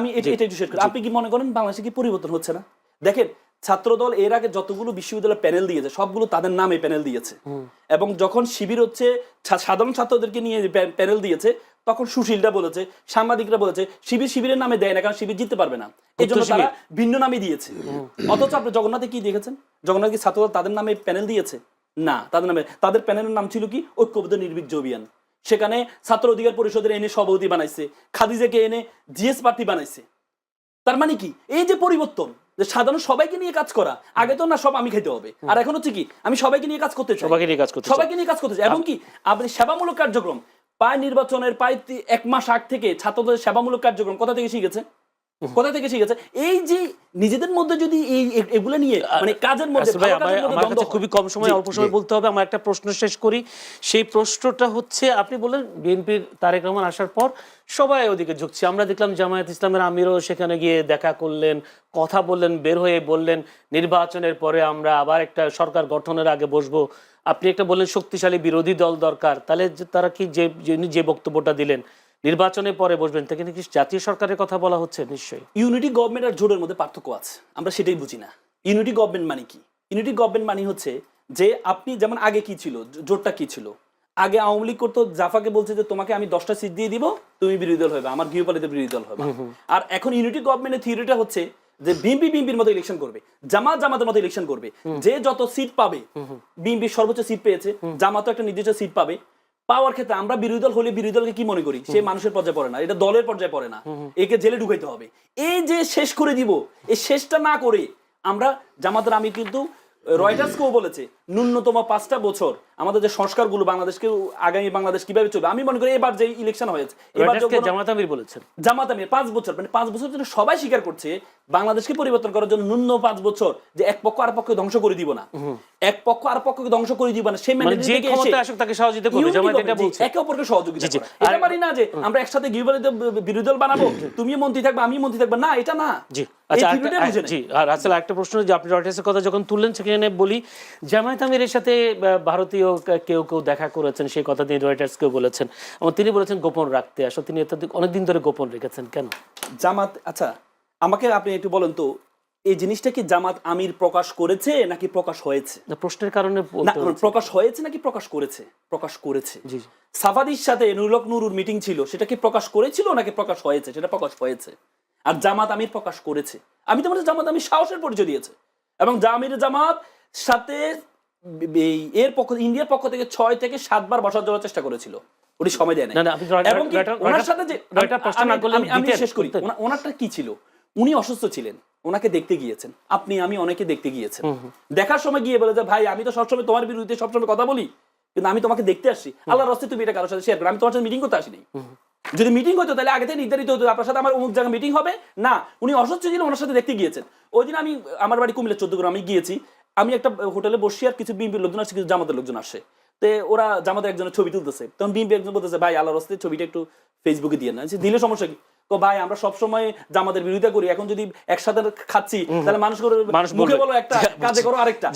আমি এটা একটু শেয়ার করি। আপনি কি মনে করেন বাংলাদেশে কি পরিবর্তন হচ্ছে না? দেখেন ছাত্রদল এর আগে যতগুলো বিশ্ববিদ্যালয় প্যানেল দিয়েছে, সবগুলো তাদের নামে প্যানেল দিয়েছে, এবং যখন শিবির হচ্ছে সাধারণ ছাত্রদেরকে নিয়ে প্যানেল দিয়েছে, তখন সুশীলরা বলেছে, সাংবাদিকরা বলেছে শিবিরের নামে দেয় না, কারণ শিবির জিততে পারবে না, এই জন্য তারা ভিন্ন নামে দিয়েছে। অথচ আপনি জগন্নাথে কি দেখেছেন? জগন্নাথ কি ছাত্রদল তাদের নামে প্যানেল দিয়েছে? না, তাদের প্যানেলের নাম ছিল কি? ঐক্যবদ্ধ নির্ভীক অভিযান। সেখানে ছাত্র অধিকার পরিষদের এনে সভাপতি বানাইছে, খাদিজাকে এনে জিএস প্রার্থী বানাইছে। তার মানে কি এই যে পরিবর্তন, যে সাধারণ সবাইকে নিয়ে কাজ করা, আগে তো না সব আমি খেতে হবে, আর এখন হচ্ছে কি আমি সবাইকে নিয়ে কাজ করতে চাই, সবাইকে নিয়ে কাজ করতে চাই। সবাইকে নিয়ে কাজ করতে চাই। এবং কি আপনি সেবামূলক কার্যক্রম প্রায় নির্বাচনের প্রায় 1 মাস আগ থেকে ছাত্রদের সেবামূলক কার্যক্রম কোথা থেকে শিখেছে, কোথা থেকে শিখেছে? এই যে নিজেদের মধ্যে যদি এই এগুলো নিয়ে মানে কাজের মধ্যে আসলে ভাই, আমার কাছে খুবই কম সময়, অল্প সময় বলতে হবে। আমার একটা প্রশ্ন শেষ করি। সেই প্রশ্নটা হচ্ছে, আপনি বললেন বিএনপির তারেক রহমান আসার পর সবাই ওদিকে ঝুঁকছে। আমরা দেখলাম জামায়াত ইসলামের আমিরও সেখানে গিয়ে দেখা করলেন, কথা বললেন, বের হয়ে বললেন নির্বাচনের পরে আমরা আবার একটা সরকার গঠনের আগে বসবো। আপনি একটা বললেন শক্তিশালী বিরোধী দল দরকার, তাহলে তারা কি যে বক্তব্যটা দিলেন নির্বাচনের পরে বসবেন, তাকে কি জাতীয় সরকারের কথা বলা হচ্ছে? নিশ্চয়ই। ইউনিটি গভর্নমেন্ট আর জোটের মধ্যে পার্থক্য আছে, আমরা সেটাই বুঝি না। ইউনিটি গভর্নমেন্ট মানে কি? ইউনিটি গভর্নমেন্ট মানে হচ্ছে যে আপনি যেমন আগে কি ছিল, জোটটা কি ছিল, আগে আওয়ামী লীগ করতো, জাফাকে বলছে যে তোমাকে আমি 10টা সিট দিয়ে দিব, তুমি বিরোধী দল হবে, আমার গৃহপালিত বিরোধী দল হবে। আর এখন ইউনিটি গভর্নমেন্টের থিওরিটা হচ্ছে যে বিএনপির মতো ইলেকশন করবে, জামাতের মতো ইলেকশন করবে, যে যত সিট পাবে, বিএনপি সর্বোচ্চ সিট পেয়েছে, জামাতও একটা নির্দিষ্ট সিট পাবে। পাওয়ার ক্ষেত্রে আমরা বিরোধী দল হলে বিরোধী দলকে কি মনে করি, সে মানুষের পর্যায়ে পড়ে না, এটা দলের পর্যায়ে পড়ে না, একে জেলে ঢুকাইতে হবে। এই যে শেষ করে দিব, এই শেষটা না করে আমরা জামাতের, আমি কিন্তু রয়টার্সকেও বলেছে ন্যূনতম 5টা বছর আমাদের যে সংস্কারগুলো বাংলাদেশকে আগামী বাংলাদেশ কিভাবে চলবে, আমি মনে করি এবার যে ইলেকশন হয়েছে, এবার জামাত আমির বলেছেন, জামাত আমির 5 বছর, মানে 5 বছর জন্য সবাই স্বীকার করছে বাংলাদেশকে পরিবর্তন করার জন্য ন্যূনতম 5 বছর, যে এক পক্ষ আর পক্ষকে ধ্বংস করে দিব না, এক পক্ষ আর পক্ষকে ধ্বংস করে দিব না, সেই যে ক্ষমতা আসুক তাকে সহযোগিতা করবে, জামাত এটা বলছে। একে অপরকে সহযোগিতা করা, এটা মানে না যে আমরা একসাথে গৃহপালিত বিরোধী দল বানাবো, তুমিও মন্ত্রী থাকবে আমি মন্ত্রী থাকবো, না, এটা না। জি, আচ্ছা, জি। আর আসলে একটা প্রশ্ন, যে আপনি রয়টার্সের কথা যখন তুললেন, সেখানে বলি জামায়াত আমিরের সাথে ভারতীয় কেউ দেখা করেছেন, সেই কথা তিনি রয়টার্সকেও বলেছেন, এবং তিনি বলেছেন গোপন রাখতে। আসলে তিনি অনেকদিন ধরে গোপন রেখেছেন কেন জামাত? আচ্ছা, আমাকে আপনি একটু বলেন তো, এই জিনিসটা কি জামাত আমির প্রকাশ করেছে নাকি প্রকাশ হয়েছে? প্রশ্নের কারণে প্রকাশ হয়েছে নাকি প্রকাশ করেছে? প্রকাশ করেছে। জি। সাফাদির সাথে নুরুর মিটিং ছিল, সেটা কি প্রকাশ করেছিল নাকি প্রকাশ হয়েছে? সেটা প্রকাশ হয়েছে। আর জামাত আমির প্রকাশ করেছে। আমি তো বলছি জামাত আমির সাহসের পরিচয় দিয়েছে, এবং জামাত সাথে এর পক্ষ, ইন্ডিয়ার পক্ষ থেকে 6 থেকে 7 বার বসার জন্য চেষ্টা করেছিল, উনি সময় দেয় না। এবং ওনার সাথে যে আমি শেষ করি, ওনারটা কি ছিল, উনি অসুস্থ ছিলেন, ওনাকে দেখতে গিয়েছেন, আপনি আমি অনেকে দেখতে গিয়েছেন, দেখার সময় গিয়ে বলে যে ভাই আমি তো সবসময় তোমার বিরুদ্ধে সবসময় কথা বলি, কিন্তু আমি তোমাকে দেখতে আসছি, আল্লাহর রাস্তায় তুমি এটা কারোর সাথে শেয়ার করো, আমি তোমার সাথে মিটিং করতে আসিনি। যদি মিটিং হতো তাহলে আগে থেকে নির্ধারিত হতো আপনার সাথে আমার অমুক জায়গায় মিটিং হবে না, উনি অসুস্থ ছিলেন, ওনার সাথে দেখতে গিয়েছেন। ওই দিন আমি, আমার বাড়ি কুমিল্লা 14 গ্রাম, আমি গিয়েছি, আমি একটা হোটেলে বসি, আর কিছু বিএনপির লোকজন আসছে, কিছু জামাতের লোকজন আসে, তো ওরা জামাতের একজনের ছবি তুলতেছে, তখন বিএনপি একজন বলতেছে ভাই আল্লাহর রাস্তায় ছবিটা একটু ফেসবুকে দিয়ে না, দিলে সমস্যা কি? তো ভাই আমরা সবসময় জামাতের বিরোধিতা করি, এখন যদি একসাথে খাচ্ছি তাহলে মানুষ মুখে বলো একটা, কাজে করো আরেকটা।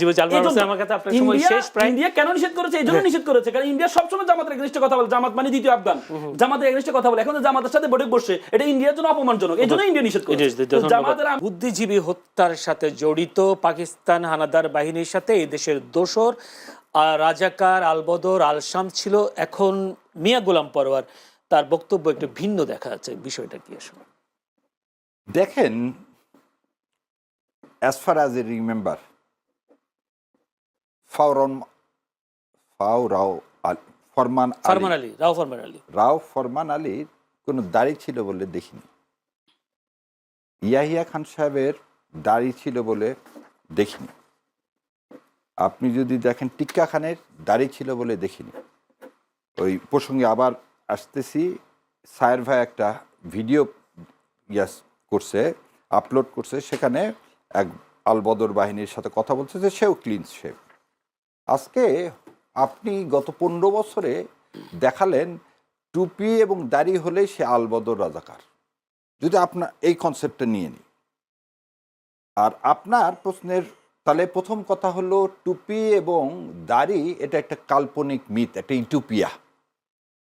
ইন্ডিয়া কেন নিষেধ করেছে? এই জন্য নিষেধ করেছে কারণ ইন্ডিয়া সবসময় জামাতের এগেইনস্টে কথা বলে, জামাত মানে দ্বিতীয় আফগান, জামাতের এগেইনস্টে কথা বলে, এখন জামাতের সাথে বৈঠক বসে, এটা ইন্ডিয়ার জন্য অপমানজনক, এই জন্য ইন্ডিয়া নিষেধ করেছে। জামাতের বুদ্ধিজীবী হত্যার সাথে জড়িত পাকিস্তান হানাদার বাহিনীর সাথে এই দেশের দোসর রাজাকার আলবদর আলশাম ছিল, এখন মিয়া গোলাম পরোয়ার, তার বক্তব্য একটু ভিন্ন দেখা যাচ্ছে। বিষয়টা কি আসলে? দেখেন, as far as I remember, রাও ফরমান আলীর কোনো দাড়ি ছিল বলে দেখিনি, ইয়াহিয়া খান সাহেবের দাড়ি ছিল বলে দেখিনি, আপনি যদি দেখেন টিক্কা খানের দাড়ি ছিল বলে দেখিনি। ওই প্রসঙ্গে আবার আসতেছি, সায়ের ভাই একটা ভিডিও করছে, আপলোড করছে, সেখানে এক আলবদর বাহিনীর সাথে কথা বলছে যে সেও ক্লিন শেভ। আজকে আপনি গত 15 বছরে দেখালেন টুপি এবং দাড়ি হলেই সে আলবদর রাজাকার, যদি আপনার এই কনসেপ্টটা নিয়ে নিই। আর আপনার প্রশ্নের তাহলে প্রথম কথা হলো টুপি এবং দাড়ি এটা একটা কাল্পনিক মিথ, একটা ইউটোপিয়া,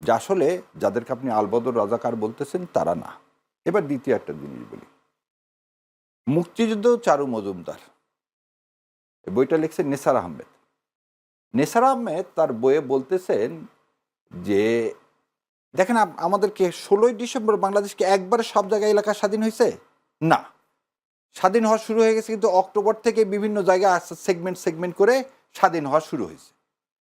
যা আসলে যাদেরকে আপনি আলবদর রাজাকার বলতেছেন তারা না। এবার দ্বিতীয় একটা জিনিস বলি, মুক্তিযুদ্ধ চারু মজুমদার বইটা লিখছেন নেসার আহমেদ। নেসার আহমেদ তার বইয়ে বলতেছেন যে দেখেন আমাদেরকে 16ই ডিসেম্বর বাংলাদেশকে একবারে সব জায়গায় এলাকা স্বাধীন হয়েছে না, স্বাধীন হওয়া শুরু হয়ে গেছে, কিন্তু অক্টোবর থেকে বিভিন্ন জায়গায় সেগমেন্ট করে স্বাধীন হওয়া শুরু হয়েছে।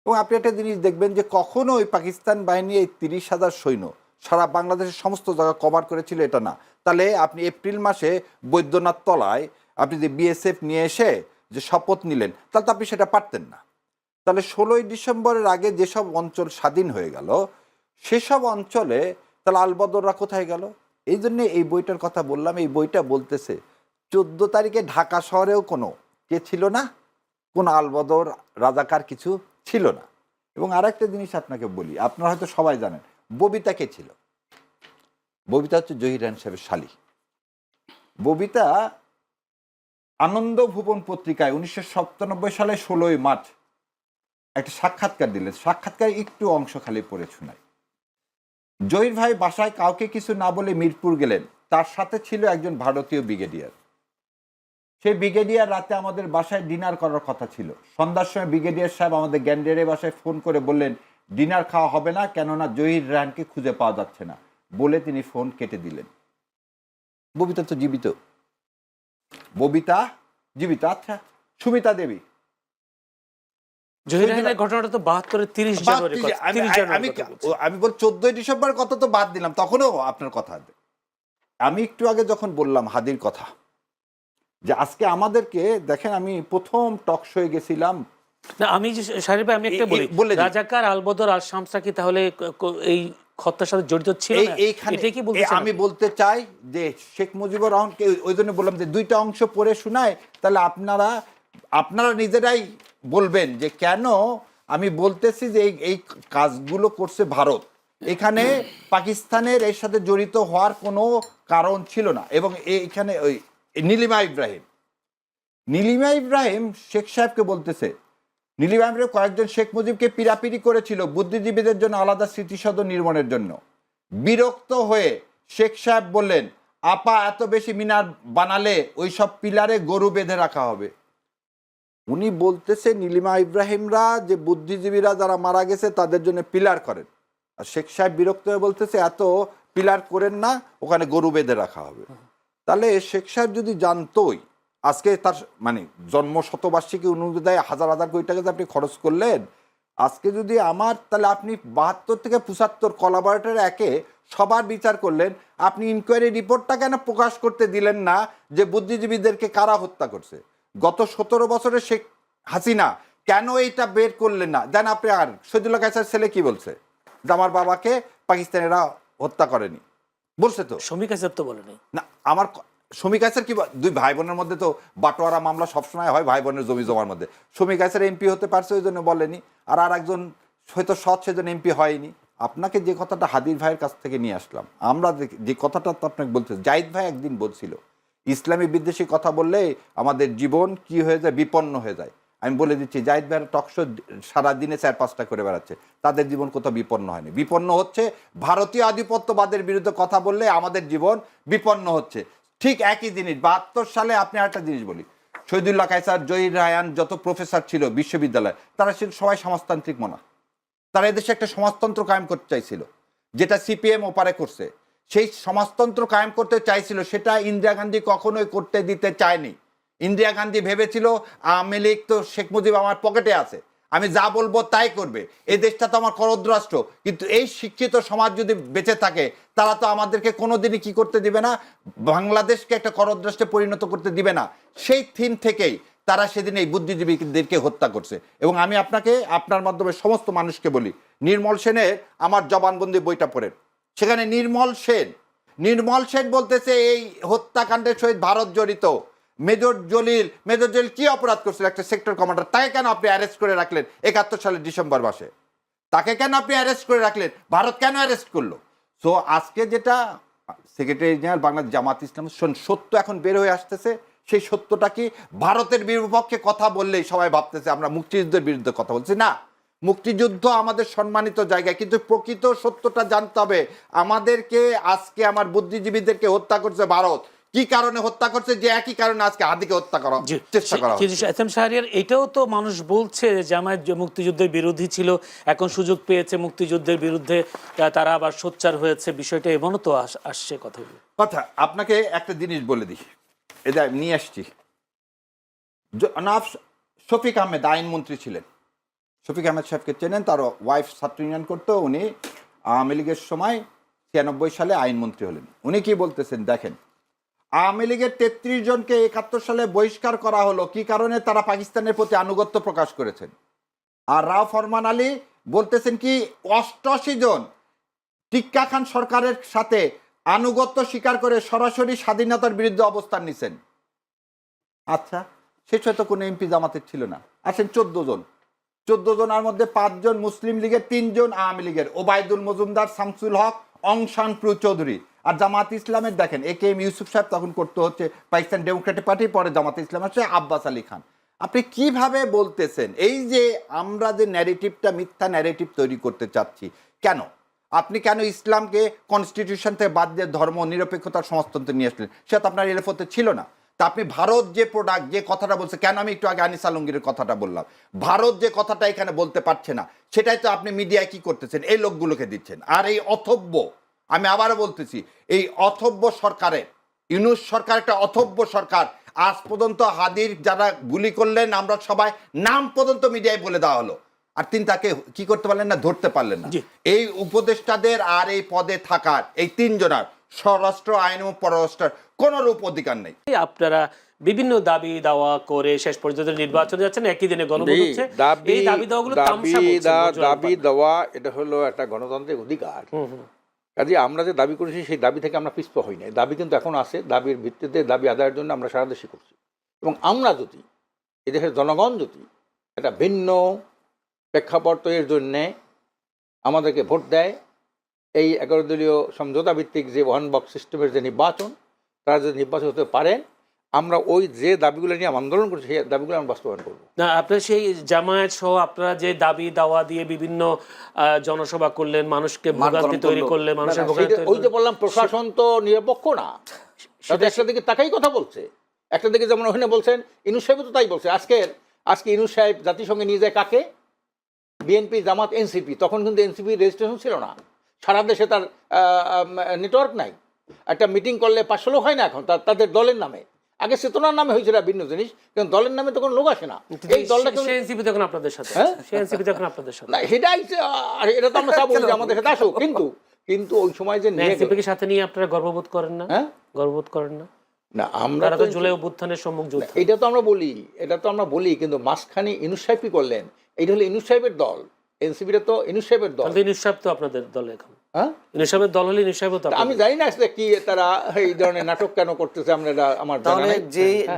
এবং আপনি একটা জিনিস দেখবেন যে কখনো ওই পাকিস্তান বাহিনী এই 30,000 সৈন্য সারা বাংলাদেশের সমস্ত জায়গা কভার করেছিল এটা না। তাহলে আপনি এপ্রিল মাসে বৈদ্যনাথ তলায় আপনি যে বিএসএফ নিয়ে এসে যে শপথ নিলেন, তাহলে তো আপনি সেটা পারতেন না। তাহলে 16ই ডিসেম্বরের আগে যেসব অঞ্চল স্বাধীন হয়ে গেল সেসব অঞ্চলে তাহলে আলবদররা কোথায় গেল? এই জন্যে এই বইটার কথা বললাম। এই বইটা বলতেছে 14 তারিখে ঢাকা শহরেও কোনো কে ছিল না, কোনো আলবদর রাজাকার কিছু ছিল না। এবং আরেকটা জিনিস আপনাকে বলি, আপনারা হয়তো সবাই জানেন ববিতা কে ছিল। ববিতা হচ্ছে জহির রায়হান সাহেবের শালী। ববিতা আনন্দ ভুবন পত্রিকায় 1997 সালে 16ই মার্চ একটা সাক্ষাৎকার দিলেন। সাক্ষাৎকার একটু অংশ খালি পড়ে শোনাই। জহির ভাই বাসায় কাউকে কিছু না বলে মিরপুর গেলেন, তার সাথে ছিল একজন ভারতীয় ব্রিগেডিয়ার। সেই ব্রিগেডিয়ার রাতে আমাদের বাসায় ডিনার করার কথা ছিল। সন্ধ্যার সময় ব্রিগেডিয়ার সাহেব আমাদের গ্যান্ডেরের বাসায় ফোন করে বললেন ডিনার খাওয়া হবে না, কেননা জহির রায়হানকে খুঁজে পাওয়া যাচ্ছে না, বলে তিনি ফোন কেটে দিলেন। ববিতা তো জীবিত। ববিতা জীবিত। আচ্ছা, সুমিতা দেবী, জহির রায়হানের ঘটনাটা তো 72-এর 30 জানুয়ারি আমি বল 14ই ডিসেম্বর কথা তো বাদ দিলাম, তখনও আপনার কথা। আমি একটু আগে যখন বললাম হাদির কথা, যে আজকে আমাদেরকে দেখেন, আমি প্রথম টক শোয়ে গেছিলাম। না, আমি যে শাহরির ভাই আমি একটা বলি, রাজাকার আলবদর আর শামসা কি তাহলে এই হত্যার সাথে জড়িত ছিল না? এটাই কি বলতে আমি বলতে চাই যে শেখ মুজিবুর রহমানকে ওই জন্য বললাম যে দুইটা অংশ পড়ে শোনায়, তাহলে আপনারা নিজেরাই বলবেন যে কেন আমি বলতেছি যে এই কাজগুলো করছে ভারত। এখানে পাকিস্তানের এর সাথে জড়িত হওয়ার কোনো কারণ ছিল না। এবং এইখানে ওই নীলিমা ইব্রাহিম শেখ সাহেবকে বলতেছে, নীলিমা ইব্রাহিম কয়েকজন শেখ মুজিবকে পিরাপিরি করেছিল বুদ্ধিজীবীদের জন্য আলাদা স্মৃতিসৌধ নির্মাণের জন্য। বিরক্ত হয়ে শেখ সাহেব বললেন, আপা এত বেশি মিনার বানালে ওই সব পিলারে গরু বেঁধে রাখা হবে। উনি বলতেছে নীলিমা ইব্রাহিমরা যে বুদ্ধিজীবীরা যারা মারা গেছে তাদের জন্য পিলার করেন, আর শেখ সাহেব বিরক্ত হয়ে বলতেছে এত পিলার করেন না, ওখানে গরু বেঁধে রাখা হবে। তাহলে শেখ সাহেব যদি জানতোই, আজকে তার মানে জন্ম শতবার্ষিকী অনুদায় হাজার হাজার কোটি টাকা আপনি খরচ করলেন, আজকে যদি আমার, তাহলে আপনি 72 থেকে 75 কোলাবরেটর একে সবার বিচার করলেন, আপনি ইনকোয়ারি রিপোর্টটা কেন প্রকাশ করতে দিলেন না যে বুদ্ধিজীবীদেরকে কারা হত্যা করছে? গত 17 বছরে শেখ হাসিনা কেন এইটা বের করলেন না? জান আপনি, আর শহীদুল্লাহ কায়সার ছেলে কি বলছে যে আমার বাবাকে পাকিস্তানিরা হত্যা করেনি, বলছে তো। শমী কায়সার তো বলেনি না, আমার শমী কায়সার কি, দুই ভাই বোনের মধ্যে তো বাটোয়ারা মামলা সবসময় হয় ভাই বোনের জমি জমার মধ্যে। শমী কায়সার এমপি হতে পারছে ওই জন্য বলেনি, আর একজন হয়তো সৎ সেজন্য এমপি হয়নি। আপনাকে যে কথাটা হাদির ভাইয়ের কাছ থেকে নিয়ে আসলাম, আমরা যে কথাটা তো আপনাকে বলতে, জাহিদ ভাই একদিন বলছিল ইসলামী বিদ্বেষী কথা বললে আমাদের জীবন কি হয়ে যায়, বিপন্ন হয়ে যায়। আমি বলে দিচ্ছি, জাহিদ ভাইয়ের টকশো সারাদিনে 4-5টা করে বেড়াচ্ছে, তাদের জীবন কোথাও বিপন্ন হয়নি। বিপন্ন হচ্ছে ভারতীয় আধিপত্যবাদের বিরুদ্ধে কথা বললে আমাদের জীবন বিপন্ন হচ্ছে। ঠিক একই জিনিস 72 সালে আপনি একটা জিনিস বলি, শহীদুল্লাহ কায়সার, জহির রায়হান, যত প্রফেসর ছিল বিশ্ববিদ্যালয়ে, তারা ছিল সবাই সমাজতান্ত্রিক মনা। তারা এদেশে একটা সমাজতন্ত্র কায়েম করতে চাইছিল, যেটা সিপিএম ওপারে করছে। সেই সমাজতন্ত্র কায়েম করতে চাইছিল, সেটা ইন্দিরা গান্ধী কখনোই করতে দিতে চায়নি। ইন্দিরা গান্ধী ভেবেছিল আওয়ামী লীগ তো শেখ মুজিব আমার পকেটে আছে, আমি যা বলবো তাই করবে, এই দেশটা তো আমার করদ রাষ্ট্র। কিন্তু এই শিক্ষিত সমাজ যদি বেঁচে থাকে, তারা তো আমাদেরকে কোনোদিনই কি করতে দিবে না, বাংলাদেশকে একটা করদ রাষ্ট্রে পরিণত করতে দিবে না। সেই থিম থেকেই তারা সেদিন এই বুদ্ধিজীবীদেরকে হত্যা করছে। এবং আমি আপনাকে, আপনার মাধ্যমে সমস্ত মানুষকে বলি, নির্মল সেনের আমার জবানবন্দি বইটা পড়েন। সেখানে নির্মল সেন বলতেছে এই হত্যাকাণ্ডের সহিত ভারত জড়িত। মেজর জলিল কি অপরাধ করছিল? একটা সেক্টর কমান্ডার, তাকে কেন আপনি অ্যারেস্ট করে রাখলেন 71 সালের ডিসেম্বর মাসে? তাকে কেন আপনি অ্যারেস্ট করে রাখলেন? ভারত কেন অ্যারেস্ট করলো? সো আজকে যেটা সেক্রেটারি জেনারেল বাংলাদেশ জামাত ইসলাম, সত্য এখন বের হয়ে আসতেছে। সেই সত্যটা কি, ভারতের বিপক্ষে কথা বললেই সবাই ভাবতেছে আমরা মুক্তিযুদ্ধের বিরুদ্ধে কথা বলছি। না, মুক্তিযুদ্ধ আমাদের সম্মানিত জায়গায়, কিন্তু প্রকৃত সত্যটা জানতে হবে আমাদেরকে। আজকে আমার বুদ্ধিজীবীদেরকে হত্যা করছে ভারত, কি কারণে হত্যা করছে? যে একই কারণে আজকে হাদিকে হত্যা করার চেষ্টা করা হচ্ছে। এটাও তো মানুষ বলছে যে জামায়াত মুক্তিযুদ্ধের বিরোধী ছিল, এখন সুযোগ পেয়েছে মুক্তিযুদ্ধের বিরুদ্ধে, তারা আবার সোচ্চার হয়েছে। বিষয়টা এমনও তো আসছে কথা। আপনাকে একটা জিনিস বলে দিই, এটা নিয়ে আসছি। জনাব শফিক আহমেদ আইনমন্ত্রী ছিলেন, শফিক আহমেদ সাহেবকে চেনেন, তার ওয়াইফ ছাত্র ইউনিয়ন করতো, উনি আওয়ামী লীগের সময় 96 সালে আইনমন্ত্রী হলেন। উনি কি বলতেছেন দেখেন, আওয়ামী লীগের 33 জনকে 71 সালে বহিষ্কার করা হলো কি কারণে? তারা পাকিস্তানের প্রতি আনুগত্য প্রকাশ করেছেন। আর রাও ফরমান আলী বলতেছেন কি 88 জন টিক্কা খান সরকারের সাথে আনুগত্য স্বীকার করে সরাসরি স্বাধীনতার বিরুদ্ধে অবস্থান নিছেন। আচ্ছা, শেষ হয়তো কোনো এমপি জামাতের ছিল না, আসেন 14 জন। 14 জনের মধ্যে 5 জন মুসলিম লীগের, 3 জন আওয়ামী লীগের, ওবায়দুল মজুমদার, শামসুল হক, অংশান প্রু চৌধুরী। আর জামাত ইসলামের দেখেন এ কে এম ইউসুফ সাহেব তখন করতে হচ্ছে পাকিস্তান ডেমোক্রেটিক পার্টি, পরে জামাত ইসলাম আছে আব্বাস আলী খান। আপনি কিভাবে বলতেছেন এই যে আমরা যে ন্যারেটিভটা মিথ্যা ন্যারেটিভ তৈরি করতে চাচ্ছি, কেন আপনি কেন ইসলামকে কনস্টিটিউশন থেকে বাদ দিয়ে ধর্ম নিরপেক্ষতার সমাজতন্ত্রে নিয়ে আসলেন? সেটা তো আপনার এলএফতে ছিল না। তা আপনি ভারত যে প্রোডাক্ট, যে কথাটা বলছে, কেন আমি একটু আগে আনিস আলমগীরের কথাটা বললাম, ভারত যে কথাটা এখানে বলতে পারছে না, সেটাই তো আপনি মিডিয়ায় কি করতেছেন, এই লোকগুলোকে দিচ্ছেন। আর এই অথব্য, আমি আবারও বলতেছি, এই অথব্য সরকারের, ইউনূস সরকার একটা অথব্য সরকার। আজ পর্যন্ত হাদির যারা গুলি করলেন আমরা সবাই নাম পর্যন্ত মিডিয়ায় বলে দেওয়া হলো, আর তিনি তাকে কি করতে পারলেন না, ধরতে পারলেন না। এই উপদেষ্টাদের আর এই পদে থাকার এই 3 জনের স্বরাষ্ট্র আইন এবং পররাষ্ট্রের কোনরূপ অধিকার নেই। আপনারা বিভিন্ন দাবি দাওয়া করে শেষ পর্যন্ত নির্বাচনে যাচ্ছেন, একই দিনে গণভোট হচ্ছে। এই দাবি দাওয়াগুলো তামসা বলছেন, দাবি দেওয়া এটা হলো একটা গণতান্ত্রিক অধিকার। কাজে আমরা যে দাবি করেছি সেই দাবি থেকে আমরা পিছপা হই নাই। দাবি কিন্তু এখন আছে, দাবির ভিত্তিতে দাবি আদায়ের জন্য আমরা সারা দেশে করছি। এবং আমরা যদি এদেশের জনগণ যদি একটা ভিন্ন প্রেক্ষাপট তৈরির জন্যে আমাদেরকে ভোট দেয়, এই 11 দলীয় সমঝোতা ভিত্তিক যে ওয়ান বক্স সিস্টেমের যে নির্বাচন, তারা যদি নির্বাচন হতে পারেন, আমরা ওই যে দাবিগুলো নিয়ে আন্দোলন করছি সেই দাবিগুলো আমরা বাস্তবায়ন করবো। না, আপনার সেই জামায়াত সহ আপনারা যে দাবি দাওয়া দিয়ে বিভিন্ন জনসভা করলেন, মানুষকে ভোগান্তি তৈরি করলেন, মানুষের ভোগান্তি, ওই যে বললাম প্রশাসন তো নিরপেক্ষ না, সেটা একটা দিকে তাকাই কথা বলছে, একটা দিকে যেমন ওখানে বলছেন ইউনূস সাহেব তো তাই বলছে। আজকে ইউনূস সাহেব জাতিসংঘে নিয়ে যায় কাকে? বিএনপি, জামাত, এনসিপি। তখন কিন্তু এনসিপি রেজিস্ট্রেশন ছিল না, সারা দেশে তার নেটওয়ার্ক নাই। একটা মিটিং করলে 500 লোক হয় না এখন তাদের দলের নামে। আগে চেতনার নামে হয়েছিল ভিন্ন জিনিস, কিন্তু দলের নামে তো কোনো লোক আসে না। এই দলটা এনসিপি তখন আপনাদের সাথে, এনসিপি তখন আপনাদের সাথে না, সেটাই এটা তো আমরা চাবো যে আমাদের সাথে আসুক, কিন্তু ওই সময় যে এনসিপিকে সাথে নিয়ে আপনারা গর্ববোধ করেন না? গর্ববোধ করেন না? না, আমরা তো জুলাই অভ্যুত্থানের সম্মুখ যোদ্ধা। এটা তো আমরা বলি, কিন্তু মাঝখানে ইউনূস সাহেব কি করলেন? এইটা হলো ইউনূস সাহেবের দল, এনসিপিটা তো ইউনূস সাহেবের দল। ইউনূস সাহেব তো আপনাদের দলে এখন, ইউনূস সাহেবের দল হলে ইউনূস সাহেব তো আমি জানি না আসলে কি তারা এই ধরনের নাটক কেন করতেছে, আমরা আমার তাহলে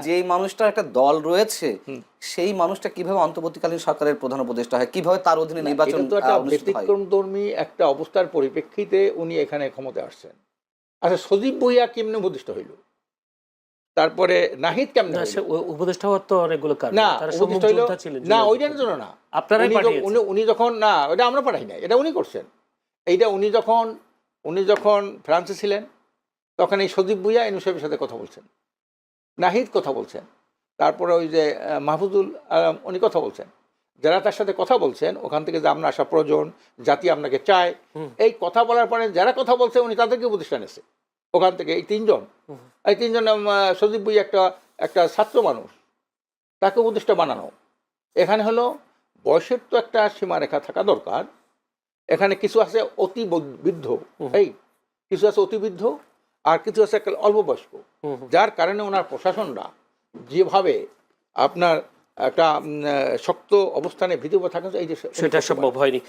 যে মানুষটা একটা দল রয়েছে সেই মানুষটা কিভাবে অন্তর্বর্তীকালীন সরকারের প্রধান উপদেষ্টা হয়, কিভাবে তার অধীনে নির্বাচন তো একটা ব্যতিক্রমধর্মী একটা অবস্থার পরিপ্রেক্ষিতে উনি এখানে ক্ষমতায় আসছেন। আচ্ছা, সজীব ভুঁইয়া কেমনে উপদেষ্টা হইল? তারপরে নাহিদ কেমনে উপদেষ্টা হওয়ার তো অনেকগুলো কারণ, না তারা সম্মুখ যোদ্ধা ছিলেন না, ওইটার জন্য না, আপনারাই পাঠিয়েছেন। উনি যখন, না ওটা আমরা পাঠাই না, এটা উনি করছেন। এইটা উনি যখন ফ্রান্সে ছিলেন তখন এই সজীব ভুঁইয়া ইউনূস সাহেবের সাথে কথা বলছেন, নাহিদ কথা বলছেন, তারপরে ওই যে মাহফুজুল উনি কথা বলছেন, যারা তার সাথে কথা বলছেন ওখান থেকে যে আমরা আসা প্রয়োজন, জাতি আপনাকে চায়, এই কথা বলার পরে যারা কথা বলছে উনি তাদেরকে উপদেষ্টা নিয়েছে ওখান থেকে। এই 3 জন, সজীব ভুঁইয়া একটা ছাত্র মানুষ, তাকে উপদেষ্টা বানানো। এখানে হলো বয়সের তো একটা সীমারেখা থাকা দরকার। এখানে কিছু আছে অতি বৃদ্ধ, কিছু আছে অতি বৃদ্ধ, আর কিছু আছে অল্প বয়স্ক, যার কারণে ওনার প্রশাসনরা যেভাবে আপনার একটা শক্ত অবস্থানে ভিতরে থাকে, এই যে সেটা সম্ভব হয়নি।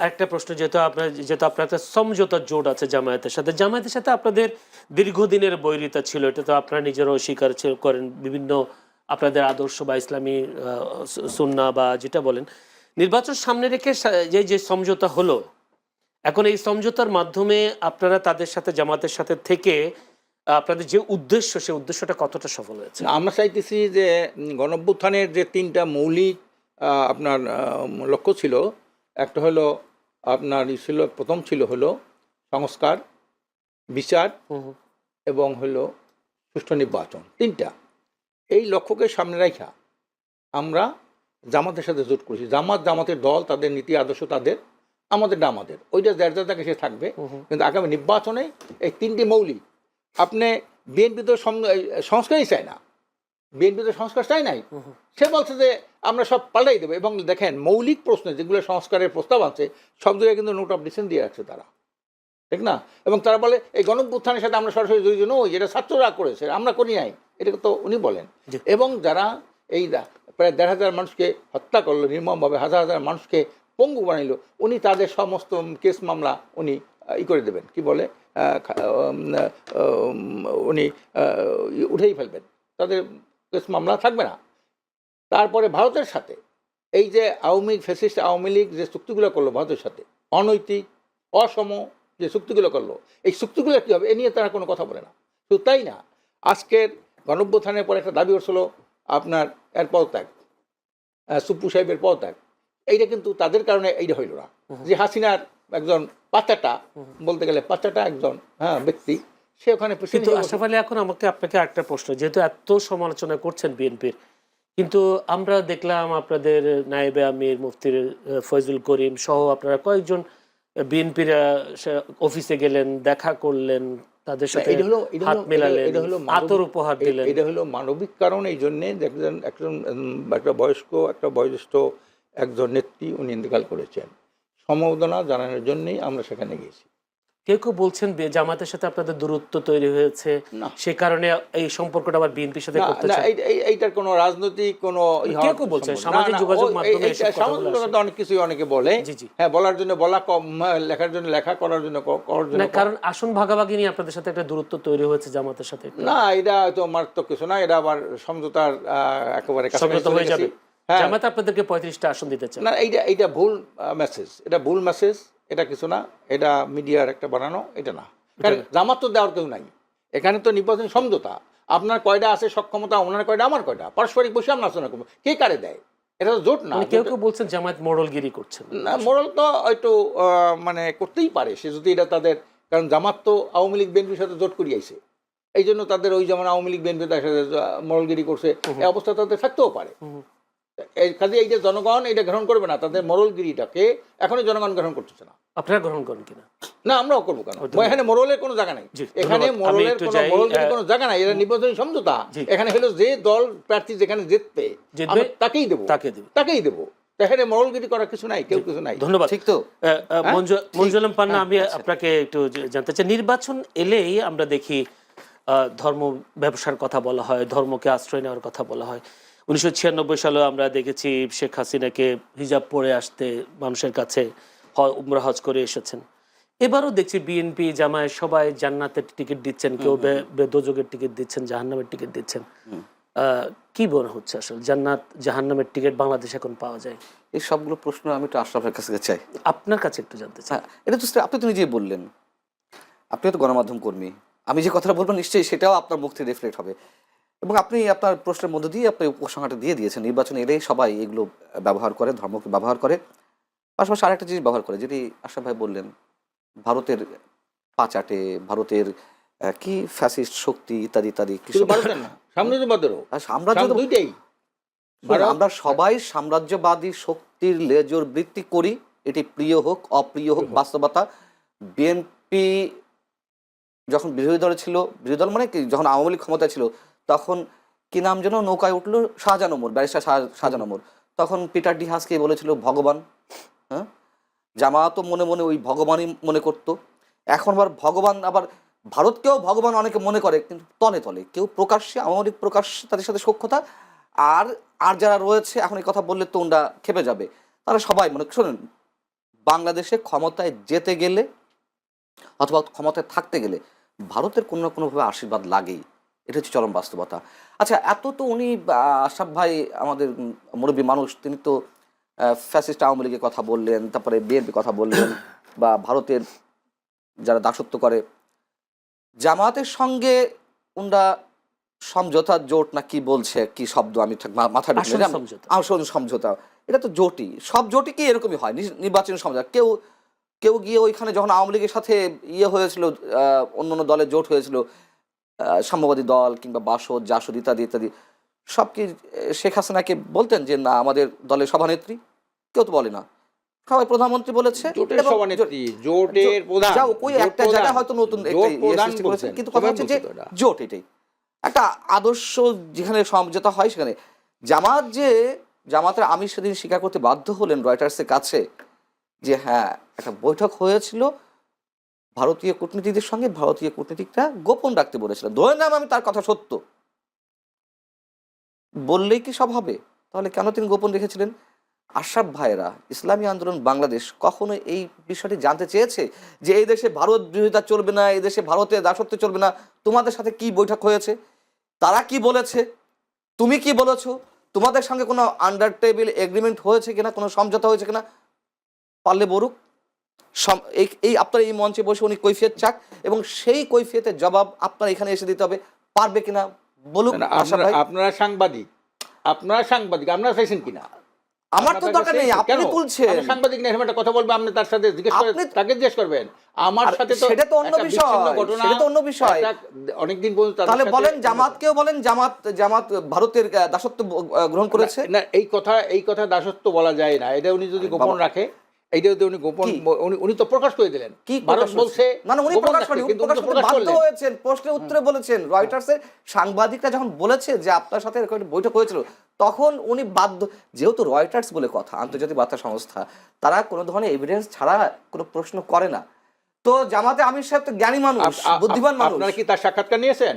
একটা প্রশ্ন, যেহেতু আপনার একটা সমঝোতার জোট আছে জামায়াতের সাথে আপনাদের দীর্ঘদিনের বৈরিতা ছিল, এটা তো আপনারা নিজেরাও স্বীকার করেন, বিভিন্ন আপনাদের আদর্শ বা ইসলামী সুন্নাহ বা যেটা বলেন, নির্বাচন সামনে রেখে যে সমঝোতা হলো, এখন এই সমঝোতার মাধ্যমে আপনারা তাদের সাথে, জামাতের সাথে থেকে আপনাদের যে উদ্দেশ্য, সেই উদ্দেশ্যটা কতটা সফল হয়েছে? আমরা চাইতেছি যে গণঅভ্যুত্থানের যে 3টা মৌলিক আপনার লক্ষ্য ছিল, একটা হলো আপনার প্রথম ছিল হলো সংস্কার, বিচার এবং হলো সুষ্ঠু নির্বাচন, 3টা। এই লক্ষ্যকে সামনে রাখা আমরা জামাতের সাথে জোট করেছি। জামাতের দল, তাদের নীতি আদর্শ তাদের, আমাদেরটা আমাদের, ওইটা যার তাকে সে থাকবে। কিন্তু আগামী নির্বাচনে এই 3টি মৌলিক, আপনি বিএনপি তো সংস্কারই চায় না, বিএনপি তো সংস্কার চাই নাই, সে বলছে যে আমরা সব পাল্টাই দেবো। এবং দেখেন মৌলিক প্রশ্নে যেগুলো সংস্কারের প্রস্তাব আছে সব জায়গায় কিন্তু নোট অফ ডিসেন্ট দিয়ে রাখছে তারা, ঠিক না? এবং তারা বলে এই গণঅভ্যুত্থানের সাথে আমরা সরাসরি জড়িত নই, যেটা ছাত্ররা করেছে, আমরা করি নাই, এটা তো উনি বলেন। এবং যারা এই প্রায় 1,500 মানুষকে হত্যা করলো নির্মমভাবে, হাজার হাজার মানুষকে পঙ্গু বানাইলো, উনি তাদের সমস্ত কেস মামলা উনি করে দেবেন, কি বলে উনি উঠেই ফেলবেন, তাদের কেস মামলা থাকবে না। তারপরে ভারতের সাথে এই যে ফ্যাসিস্ট আওয়ামী লীগ যে চুক্তিগুলো করলো ভারতের সাথে, অনৈতিক অসম যে চুক্তিগুলো করলো, এই চুক্তিগুলো কী হবে এ নিয়ে তারা কোনো কথা বলে না। শুধু তাই না, আজকের গণঅভ্যুত্থানের পরে একটা দাবি করছিল আপনার এর পদত্যাগ, সুপ্পু সাহেবের পদত্যাগ, এইটা কিন্তু তাদের কারণে এইটা হইল না। যে হাসিনার একজন পাচাটা, বলতে গেলে পাচাটা একজন ব্যক্তি, সে ওখানে কিন্তু আশরাফ আলী, এখন আপনাকে একটা প্রশ্ন, যেহেতু এত সমালোচনা করছেন বিএনপির, কিন্তু আমরা দেখলাম আপনাদের নায়েবে আমির মুফতির ফয়জুল করিম সহ আপনারা কয়েকজন বিএনপির অফিসে গেলেন, দেখা করলেন, তাদের সাথে হাত মেলালেন, আতর উপহার দিলেন। এটা হলো মানবিক কারণ, এই জন্যে একটা বয়োজ্যেষ্ঠ একজন নেত্রী উনি ইন্তেকাল করেছেন, সমবেদনা জানানোর জন্যই আমরা সেখানে গেছি। কেউ কেউ বলছেন জামাতের সাথে আপনাদের দূরত্ব তৈরি হয়েছে, সে কারণে এই সম্পর্কটা আবার বিএনপির সাথে করতে চান। এইটার কোনো রাজনৈতিক কোনো কেউ কেউ বলছে সামাজিক যোগাযোগ মাধ্যমে সামাজিক যোগাযোগ অনেক কিছুই অনেকে বলে, হ্যাঁ, বলার জন্য বলা, কম লেখার জন্য লেখা, করার জন্য করার জন্য। কারণ আসন ভাগাভাগি নিয়ে আপনাদের সাথে একটা দূরত্ব তৈরি হয়েছে জামাতের সাথে। না, এটা হয়তো মারাত্মক কিছু না, এটা আবার সমঝোতার একেবারে সমঝোতা হয়ে যাবে। জামাত আপনাদেরকে 35টা আসন দিতে চায় না, এইটা ভুল মেসেজ, এটা ভুল মেসেজ, এটা কিছু না, এটা মিডিয়ার একটা বানানো, এটা না। কারণ জামাত তো দেওয়ার কেউ নাই এখানে, তো নির্বাচনী সমঝোতা, আপনার কয়টা আছে সক্ষমতা, ওনার কয়টা, আমার কয়টা, পারস্পরিক বসে আমরা আলোচনা করবো, কে কারে দেয়, এটা তো জোট না। কেউ কেউ বলছেন জামাত মোড়লগিরি করছেন। না, মোড়ল তো একটু মানে করতেই পারে সে যদি এটা তাদের, কারণ জামাত তো আওয়ামী লীগ বিএনপির সাথে জোট করিয়াছে, এই জন্য তাদের ওই যেমন আওয়ামী লীগ বিএনপি তার সাথে মোড়লগিরি করছে, এই অবস্থা তাদের থাকতেও পারে। কাজে এই যে জনগণ এটা গ্রহণ করবে না, তাদের মোড়লগিরিটাকে এখনই জনগণ গ্রহণ করতেছে না। আপনারা গ্রহণ করেন কিনা? না, আমরাও করবো কেন, এখানে মোড়লের কোনো জায়গা নাই, এখানে মোড়লের কোনো জায়গা নাই, এটা নির্বাচনী সমঝোতা। এখানে হলো যে দল প্রার্থী যেখানে জিতবে তাকেই দেবো, তাকেই দেবো, এখানে মোড়লগিরি করার কিছু নাই, কেউ কিছু নাই। ধন্যবাদ। ঠিক তো মঞ্জুল পান্না, আমি আপনাকে একটু জানতে চাই, নির্বাচন এলেই আমরা দেখি ধর্ম ব্যবসার কথা বলা হয়, ধর্মকে আশ্রয় নেওয়ার কথা বলা হয়। 1996 সালে আমরা দেখেছি শেখ হাসিনাকে হিজাব পরে আসতে মানুষের কাছে উমরা হজ করে এসেছেন। এবারও দেখছি বিএনপি জামায়াত সবাই জান্নাতের টিকিট দিচ্ছেন, কেউ দোজখের টিকিট দিচ্ছেন, জাহান্নামের টিকিট দিচ্ছেন। কি মনে হচ্ছে আসলে জান্নাত জাহান্নামের টিকিট বাংলাদেশে এখন পাওয়া যায়? এই সবগুলো প্রশ্ন আমি একটু আশরাফের কাছে চাই, আপনার কাছে একটু জানতে চাই। এটা তো আপনি তো নিজেই বললেন, আপনি তো গণমাধ্যম কর্মী, আমি যে কথাটা বলবো নিশ্চয়ই সেটাও আপনার মুখ থেকে রিফ্লেক্ট হবে, এবং আপনি আপনার প্রশ্নের মধ্য দিয়ে আপনি উপসংহারটা দিয়ে দিয়েছেন। নির্বাচন এলেই সবাই এগুলো ব্যবহার করে, ধর্মকে ব্যবহার করে, পাশাপাশি আরেকটা জিনিস ব্যবহার করে, যেটি আশরাফ ভাই বললেন, ভারতের পাচাটে, ভারতের কি ফ্যাসিস্ট শক্তি ইত্যাদি ইত্যাদি। আমরা সবাই সাম্রাজ্যবাদী শক্তির লেজর বৃত্তি করি, এটি প্রিয় হোক অপ্রিয় হোক বাস্তবতা। বিএনপি যখন বিরোধী দলে ছিল, বিরোধী দল মানে কি, যখন আওয়ামী লীগ ক্ষমতায় ছিল, তখন কি নাম যেন নৌকায় উঠলো, শাহজাহান ওমর, ব্যারিস্টার শাহজাহান ওমর, তখন পিটার ডি হাসকে বলেছিল ভগবান। হ্যাঁ, জামায়াতও মনে মনে ওই ভগবানই মনে করতো। এখন আবার ভগবান, আবার ভারতকেও ভগবান অনেকে মনে করে, কিন্তু তলে তলে কেউ প্রকাশ্যে, আওয়ামী লীগ প্রকাশ্যে তাদের সাথে সখ্যতা, আর যারা রয়েছে, এখন এই কথা বললে তো ওরা খেপে যাবে, তারা সবাই মনে শোনেন, বাংলাদেশে ক্ষমতায় যেতে গেলে অথবা ক্ষমতায় থাকতে গেলে ভারতের কোনো না কোনোভাবে আশীর্বাদ লাগেই, এটা হচ্ছে চরম বাস্তবতা। আচ্ছা, এত তো উনি আশরাফ ভাই আমাদের মুরব্বী মানুষ, তিনি তো ফ্যাসিস্ট আওয়ামী লীগের কথা বললেন, তারপরে বিএনপি কথা বললেন, বা ভারতের যারা দাসত্ব করে, জামায়াতের সঙ্গে ওনারা সমঝোতা জোট না কি বলছে, কি শব্দ আমি মাথায় সমঝোতা, এটা তো জোটই, সব জোটই কি এরকমই হয়, নির্বাচনী সমঝোতা। কেউ গিয়ে ওইখানে যখন আওয়ামী লীগের সাথে হয়েছিল, অন্য দলের জোট হয়েছিল, সাম্যবাদী দল কিংবা বাসদ জাসদ ইত্যাদি ইত্যাদি, সব কি শেখ হাসিনাকে বলতেন যে না আমাদের দলের সভানেত্রী? কেউ তো বলে না, সবাই প্রধানমন্ত্রী বলেছে, একটা জায়গায় হয়তো নতুন কিন্তু কথা হচ্ছে যে জোট এটাই। একটা আদর্শ যেখানে সমঝোতা হয় সেখানে জামাতের আমির সেদিন স্বীকার করতে বাধ্য হলেন রয়টার্সের কাছে যে হ্যাঁ একটা বৈঠক হয়েছিল ভারতীয় কূটনীতিকদের সঙ্গে, ভারতীয় কূটনীতিকরা গোপন রাখতে বলেছিল। ধরে নিলাম আমি তার কথা সত্য, বললেই কি সব হবে? তাহলে কেন তিনি গোপন রেখেছিলেন? আশরাফ ভাইয়েরা, ইসলামী আন্দোলন বাংলাদেশ কখনো এই বিষয়টি জানতে চেয়েছে যে এই দেশে ভারত বিরোধিতা চলবে না, এই দেশে ভারতের দাসত্ব চলবে না, তোমাদের সাথে কি বৈঠক হয়েছে, তারা কি বলেছে, তুমি কি বলেছো, তোমাদের সঙ্গে কোনো আন্ডার টেবিল এগ্রিমেন্ট হয়েছে কিনা, কোনো সমঝোতা হয়েছে কিনা? পারলে বলুক। এই আপনার এই মঞ্চে বসে উনি কৈফিয়ত চাক এবং সেই কৈফিয়তের জবাব আপনার এখানে এসে দিতে হবে, পারবে কিনা বলুক। আপনারা সাংবাদিক, আপনারা চাইছেন কিনা? আমার তো দরকার নেই, আপনি তুলছেন। সাংবাদিক না, একটা কথা বলবো, আপনি তার সাথে জিজ্ঞেস করে তাকে জিজ্ঞেস করবেন। আমার সাথে তো সেটা তো অন্য বিষয়, সেটা তো অন্য বিষয়। অনেকদিন পর্যন্ত তাহলে বলেন জামাতকেও বলেন জামাত ভারতের দাসত্ব গ্রহণ করেছে না, এই কথা দাসত্ব বলা যায় না। এটা উনি যদি গোপন রাখে, এইটা যদি উনি গোপন, উনি তো প্রকাশ করে দিলেন। কি ভারত বলছে না, উনি প্রকাশ করেন, কিন্তু প্রকাশ করতে বাধ্য হয়েছেন, প্রশ্নের উত্তরে বলেছেন। রয়টার্সের সাংবাদিকরা যখন বলেছে যে আপনার সাথে এরকম একটা বৈঠক হয়েছিল, তখন উনি বাধ্য, যেহেতু রয়টার্স বলে কথা, আন্তর্জাতিক বার্তা সংস্থা, তারা কোনো ধরনের এভিডেন্স ছাড়া কোনো প্রশ্ন করে না। তো জামাতে আমির সাহেব তো জ্ঞানী মানুষ, বুদ্ধিমান মানুষ। আপনারা কি তার সাক্ষাৎকার নিয়েছেন?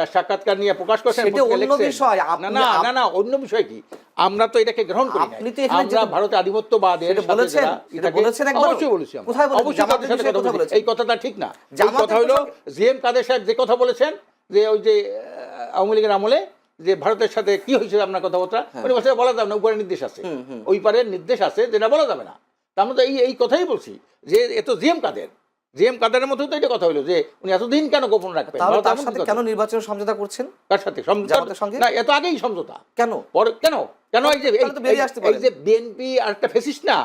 তার সাক্ষাৎকার নিয়ে প্রকাশ করছেন? সেটা অন্য বিষয়। না, অন্য বিষয় কি? আমরা তো এটাকে গ্রহণ করি না। আমরা ভারতে আধিপত্যবাদের বলেছেন, অবশ্যই বলেছি, এই কথাটা ঠিক না। এই কথা হলো জিএম কাদের সাহেব যে কথা বলেছেন যে ওই যে আওয়ামী লীগের আমলে যে ভারতের সাথে কি হয়েছিল আপনার কথাবার্তা, উনি বলছে বলা যাবে না, উপরে নির্দেশ আছে, ওই পারের নির্দেশ আছে, যেটা বলা যাবে না। তার মধ্যে এই কথাই বলছি যে এত জিএম কাদেরের মধ্যে তো এটা কথা হলো যে উনি এতদিন কেন গোপন রাখবেন? তার সাথে কেন নির্বাচনের সমঝোতা করছেন? কার সাথে সমঝোতার সঙ্গে? না, এত আগেই সমঝোতা। কেন কেন এই যে বিএনপি আর একটা ফেসিস্ট না,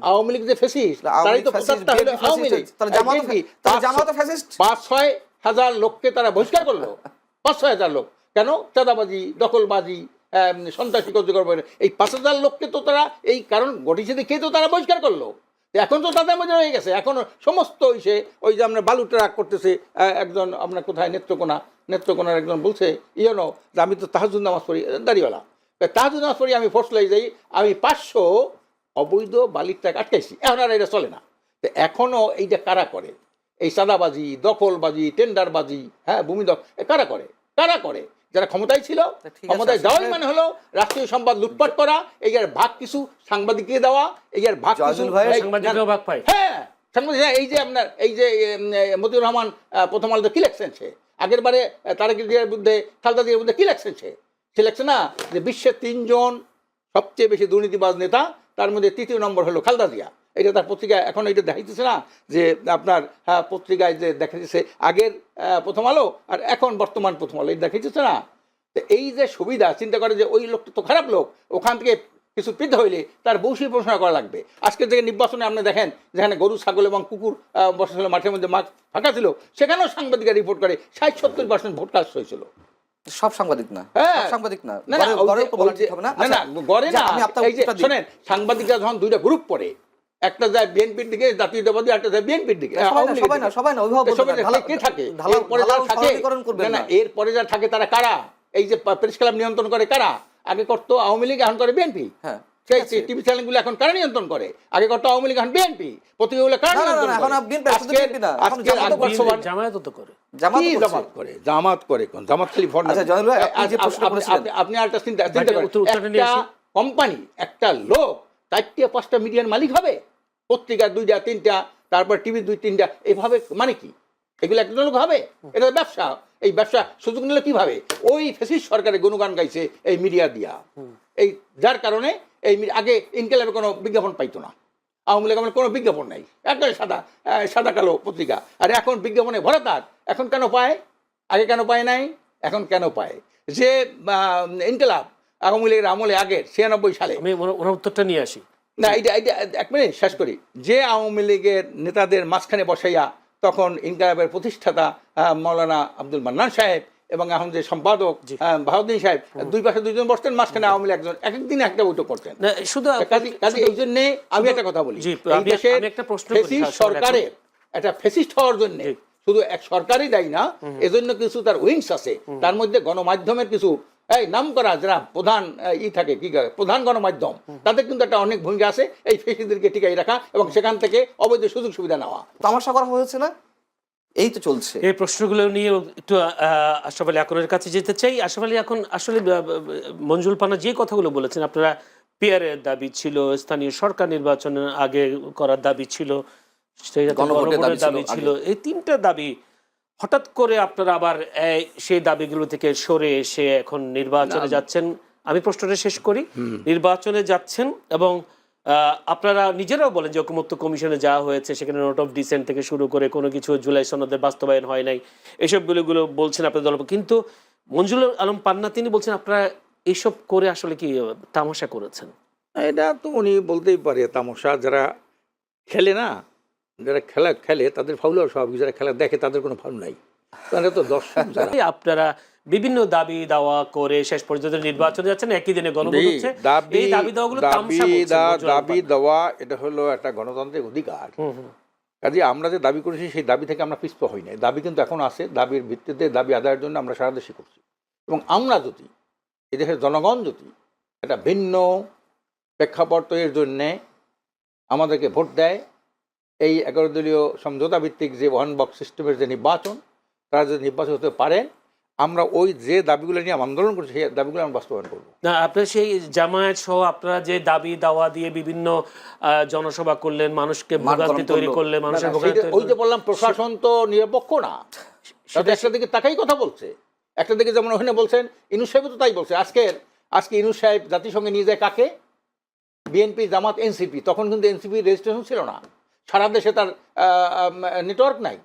আওয়ামী লীগ যে ফেসিস্ট, তারাই তো প্রচারটা হলো আওয়ামী লীগ। জামাত ফেসিস্ট 5-6 হাজার লোককে তারা বহিষ্কার করলো। 5-6 হাজার লোক কেন? চাঁদাবাজি, দখলবাজি, সন্ত্রাসী কার্যক্রম, এই 5,000 লোককে তো তারা এই কারণ ঘটিছে দেখে তো তারা বহিষ্কার করলো। এখন তো তাদের মধ্যে হয়ে গেছে, এখন সমস্ত ওই যে আমরা বালু ট্রাক করতেছে, একজন আপনার কোথায় নেত্রকোনার একজন বলছে যে আমি তো তাহাজ্জুদ নামাজ পড়ি, দাড়িওয়ালা, তাহাজ্জুদ নামাজ পড়ি, আমি ফোর্স যাই, আমি 500 অবৈধ বালির ট্রাক আটকাইছি, এখন আর এটা চলে না। তো এখনও এইটা কারা করে? এই চাঁদাবাজি, দখলবাজি, টেন্ডারবাজি, ভূমি কারা করে? যারা ক্ষমতায় ছিল, ক্ষমতায় যাওয়াই মানে হলো রাষ্ট্রীয় সম্পদ লুটপাট করা, এই আর ভাগ কিছু সাংবাদিককে দেওয়া, এই আর ভাগ কিছু হ্যাঁ সাংবাদিক। এই যে আপনার এই যে মতিউর রহমান প্রথম আলোতে কি লেখছেন, সে আগের বারে তারেক জিয়ার বিরুদ্ধে, খালেদা জিয়ার বিরুদ্ধে কি লেখছেন, সে লেখছে না যে বিশ্বের 3 জন সবচেয়ে বেশি দুর্নীতিবাজ নেতা, তার মধ্যে 3য় নম্বর হলো খালেদা জিয়া। এটা তার পত্রিকায় এখন এটা দেখাইতেছে না যে আপনার পত্রিকায় যে দেখাইতেছে আগের প্রথম আলো আর এখন বর্তমান প্রথম আলো, এই দেখাইতেছে না। তো এই যে সুবিধা, চিন্তা করে যে ওই লোকটা তো খারাপ লোক, ওখান থেকে কিছু পৃথক হইলে তার বংশী প্রশ্ন করা লাগবে। আজকে যে নির্বাচনে আপনি দেখেন যেখানে গরু, ছাগল এবং কুকুর বসেছিল মাঠের মধ্যে, মাঠ ফাঁকা ছিল, সেখানেও সাংবাদিকরা রিপোর্ট করে 60-70% ভোট কাস্ট হয়েছিল। সব সাংবাদিক না, শোনেন, সাংবাদিকরা যখন 2টা গ্রুপ পড়ে, একটা যায় বিএনপির দিকে জাতীয়তাবাদী, একটা যায় বিএনপির দিকে, এরপরে যা থাকে তারা কারা? এই যে প্রেস ক্লাব নিয়ন্ত্রণ করে কারা? আগে করতো আওয়ামী লীগ, এখন করে বিএনপি। সেই টিভি চ্যানেলগুলো এখন কারা নিয়ন্ত্রণ করে? আগে করতো আওয়ামী লীগ, এখন বিএনপি। পত্রিকাগুলো কারা নিয়ন্ত্রণ করে? জামাত করে কোন জামাত খালি ফোন। আপনি আরেকটা চিন্তা করেন, কোম্পানি, একটা লোক 4-5টা মিডিয়ার মালিক হবে, পত্রিকা 2-3টা, তারপর টিভি 2-3টা, এইভাবে মানে কি? এগুলো একটা লোক হবে? এটা ব্যবসা। এই ব্যবসা সুযোগ নিলে কিভাবে? ওই ফ্যাসিস্ট সরকারের গুণগান গাইছে এই মিডিয়া দিয়া, এই যার কারণে এই আগে ইনকালাবে কোনো বিজ্ঞাপন পাইতো না, আওয়ামী লীগ কোনো বিজ্ঞাপন নাই, একদম সাদা কালো পত্রিকা, আর এখন বিজ্ঞাপনে ভরা তার। এখন কেন পায়? আগে কেন পায় নাই, এখন কেন পায়? যে ইনকালাব আওয়ামী লীগের আমলে আগের 96 সালে, আমি উত্তরটা নিয়ে আসি না, এটা 1 মিনিট শেষ করি। যে আওয়ামী লীগের নেতাদের মাঝখানে বসাইয়া তখন ইনকালাবের প্রতিষ্ঠাতা মৌলানা আব্দুল মান্নান সাহেব এবং এখন যে সম্পাদক বাহাউদ্দিন সাহেব, 2 পাশে 2 জন বসতেন, মাঝখানে আওয়ামী লীগ একজন, এক একদিন একটা বৈঠক করতেন। শুধু এই জন্যে আমি একটা কথা বলি, এই দেশের সরকারের একটা ফ্যাসিস্ট হওয়ার জন্য শুধু এক সরকারই দায়ী না, এজন্য কিছু তার উইংস আছে, তার মধ্যে গণমাধ্যমের কিছু এই নাম করা যারা প্রধান থাকে কি প্রধান গণমাধ্যম, তাদের কিন্তু একটা অনেক ভূমিকা আছে এই ফেসিদেরকে টিকাই রাখা এবং সেখান থেকে অবৈধ সুযোগ সুবিধা নেওয়া। তামাশা করা হয়েছে না, এই তো চলছে। এই প্রশ্নগুলো নিয়ে একটু আশরাফ আলী আকনের কাছে যেতে চাই। আশরাফ আলী এখন আসলে মঞ্জুল পানা যে কথাগুলো বলেছেন, আপনারা পিয়ারের দাবি ছিল, স্থানীয় সরকার নির্বাচনের আগে করার দাবি ছিল, গণভোটের দাবি ছিল, এই তিনটা দাবি হঠাৎ করে আপনারা আবার সেই দাবিগুলো থেকে সরে এসে এখন নির্বাচনে যাচ্ছেন। আমি প্রশ্নটা শেষ করি। নির্বাচনে যাচ্ছেন এবং আপনারা নিজেরাও বলেন যে ঐকমত্য কমিশনে যাওয়া হয়েছে, সেখানে নোট অফ ডিসেন্ট থেকে শুরু করে কোনো কিছু জুলাই সনদের বাস্তবায়ন হয় নাই, এসবগুলো বলছেন আপনাদের দল। কিন্তু মঞ্জুল আলম পান্না তিনি বলছেন আপনারা এইসব করে আসলে কি তামাশা করেছেন। এটা তো উনি বলতেই পারে তামাশা। যারা খেলে না, যারা খেলে তাদের ফাউল হওয়ার স্বাভাবিক, যারা খেলা দেখে তাদের কোনো ফাউল নাই, তাহলে তো দর্শক যারা। আপনারা বিভিন্ন দাবি দাওয়া করে শেষ পর্যন্ত নির্বাচনে যাচ্ছেন, একই দিনে গণভোট হচ্ছে। এই দাবি দাওয়াগুলো তামাশা বলছেন। দাবি দেওয়া এটা হলো একটা গণতান্ত্রিক অধিকার। কাজে আমরা যে দাবি করেছি সেই দাবি থেকে আমরা পিছপা হই নাই, দাবি কিন্তু এখন আছে। দাবির ভিত্তিতে দাবি আদায়ের জন্য আমরা সারা দেশে করছি। এবং আমরা যদি এদেশের জনগণ যদি একটা ভিন্ন প্রেক্ষাপট তৈরির জন্যে আমাদেরকে ভোট দেয়, এই 11 দলীয় সমঝোতা ভিত্তিক যে ওয়ান বক্স সিস্টেমের যে নির্বাচন, তারা যদি নির্বাচন হতে পারেন, আমরা ওই যে দাবিগুলো নিয়ে আন্দোলন করছি সেই দাবিগুলো আমরা বাস্তবায়ন করবো। না, আপনার সেই জামায়াত সহ আপনারা যে দাবি দাওয়া দিয়ে বিভিন্ন জনসভা করলেন, মানুষকে ভোগান্তি তৈরি করলেন, মানুষের ওই যে বললাম প্রশাসন তো নিরপেক্ষ না, তাদের একটা দিকে তাকাই কথা বলছে, একটা দিকে যেমন ওখানে বলছেন ইনুস সাহেব তো তাই বলছে। আজকে ইনুস সাহেব জাতিসংঘে নিয়ে যায় কাকে? বিএনপি, জামাত, এনসিপি। তখন কিন্তু এনসিপি রেজিস্ট্রেশন ছিল না, সারা দেশে তার নেটওয়ার্ক নাই।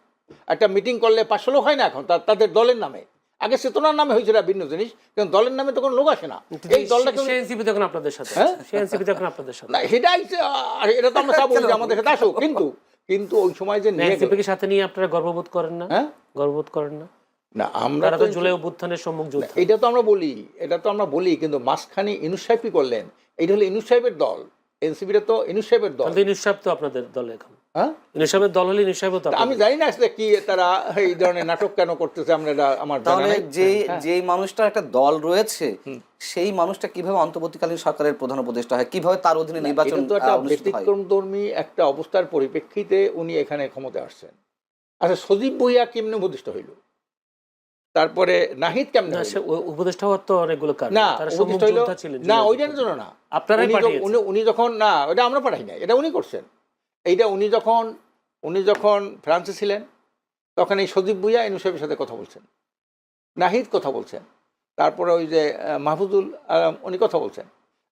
একটা মিটিং করলে 500 লোক হয় না এখন তাদের দলের নামে। আগে চেতনার নামে হয়েছিল ভিন্ন জিনিস, কিন্তু দলের নামে তো কোনো লোক আসে না। এই দলটা আপনাদের সাথে না, এটা তো আমরা চাবো যে আমাদের সাথে আসুক, কিন্তু ওই সময় যে সাথে নিয়ে আপনারা গর্ববোধ করেন না? গর্ববোধ করেন না? না, আমরা তো জুলাই অভ্যুত্থানের সম্মুখ যোদ্ধা। এটা তো আমরা বলি, কিন্তু মাঝখানে ইনুস সাহেব কি করলেন? এইটা হলো ইনুস সাহেবের দল, এনসিপিটা তো ইনুস সাহেবের দল। ইনুস সাহেব তো আপনাদের দলে এখন। ইনুস সাহেবের দল হলে ইনুস সাহেব তো আমি জানি না আসলে কি তারা এই ধরনের নাটক কেন করতেছে। আমরা আমার তাহলে যে মানুষটার একটা দল রয়েছে সেই মানুষটা কিভাবে অন্তর্বর্তীকালীন সরকারের প্রধান উপদেষ্টা হয়, কিভাবে তার অধীনে নির্বাচন? তো একটা ব্যতিক্রমধর্মী একটা অবস্থার পরিপ্রেক্ষিতে উনি এখানে ক্ষমতায় আসছেন। আচ্ছা, সজীব ভুঁইয়া কেমনে উপদেষ্টা হইল? তারপরে নাহিদ কেমনে উপদেষ্টা হওয়ার তো অনেকগুলো কারণ। না, না ওইটার জন্য না, আপনারাই পাঠিয়েছেন। উনি যখন না, ওটা আমরা পাঠাই না, এটা উনি করছেন। এইটা উনি যখন ফ্রান্সে ছিলেন তখন এই সজীব ভুঁইয়া ইনুস সাহেবের সাথে কথা বলছেন, নাহিদ কথা বলছেন, তারপরে ওই যে মাহফুজুল আলম উনি কথা বলছেন।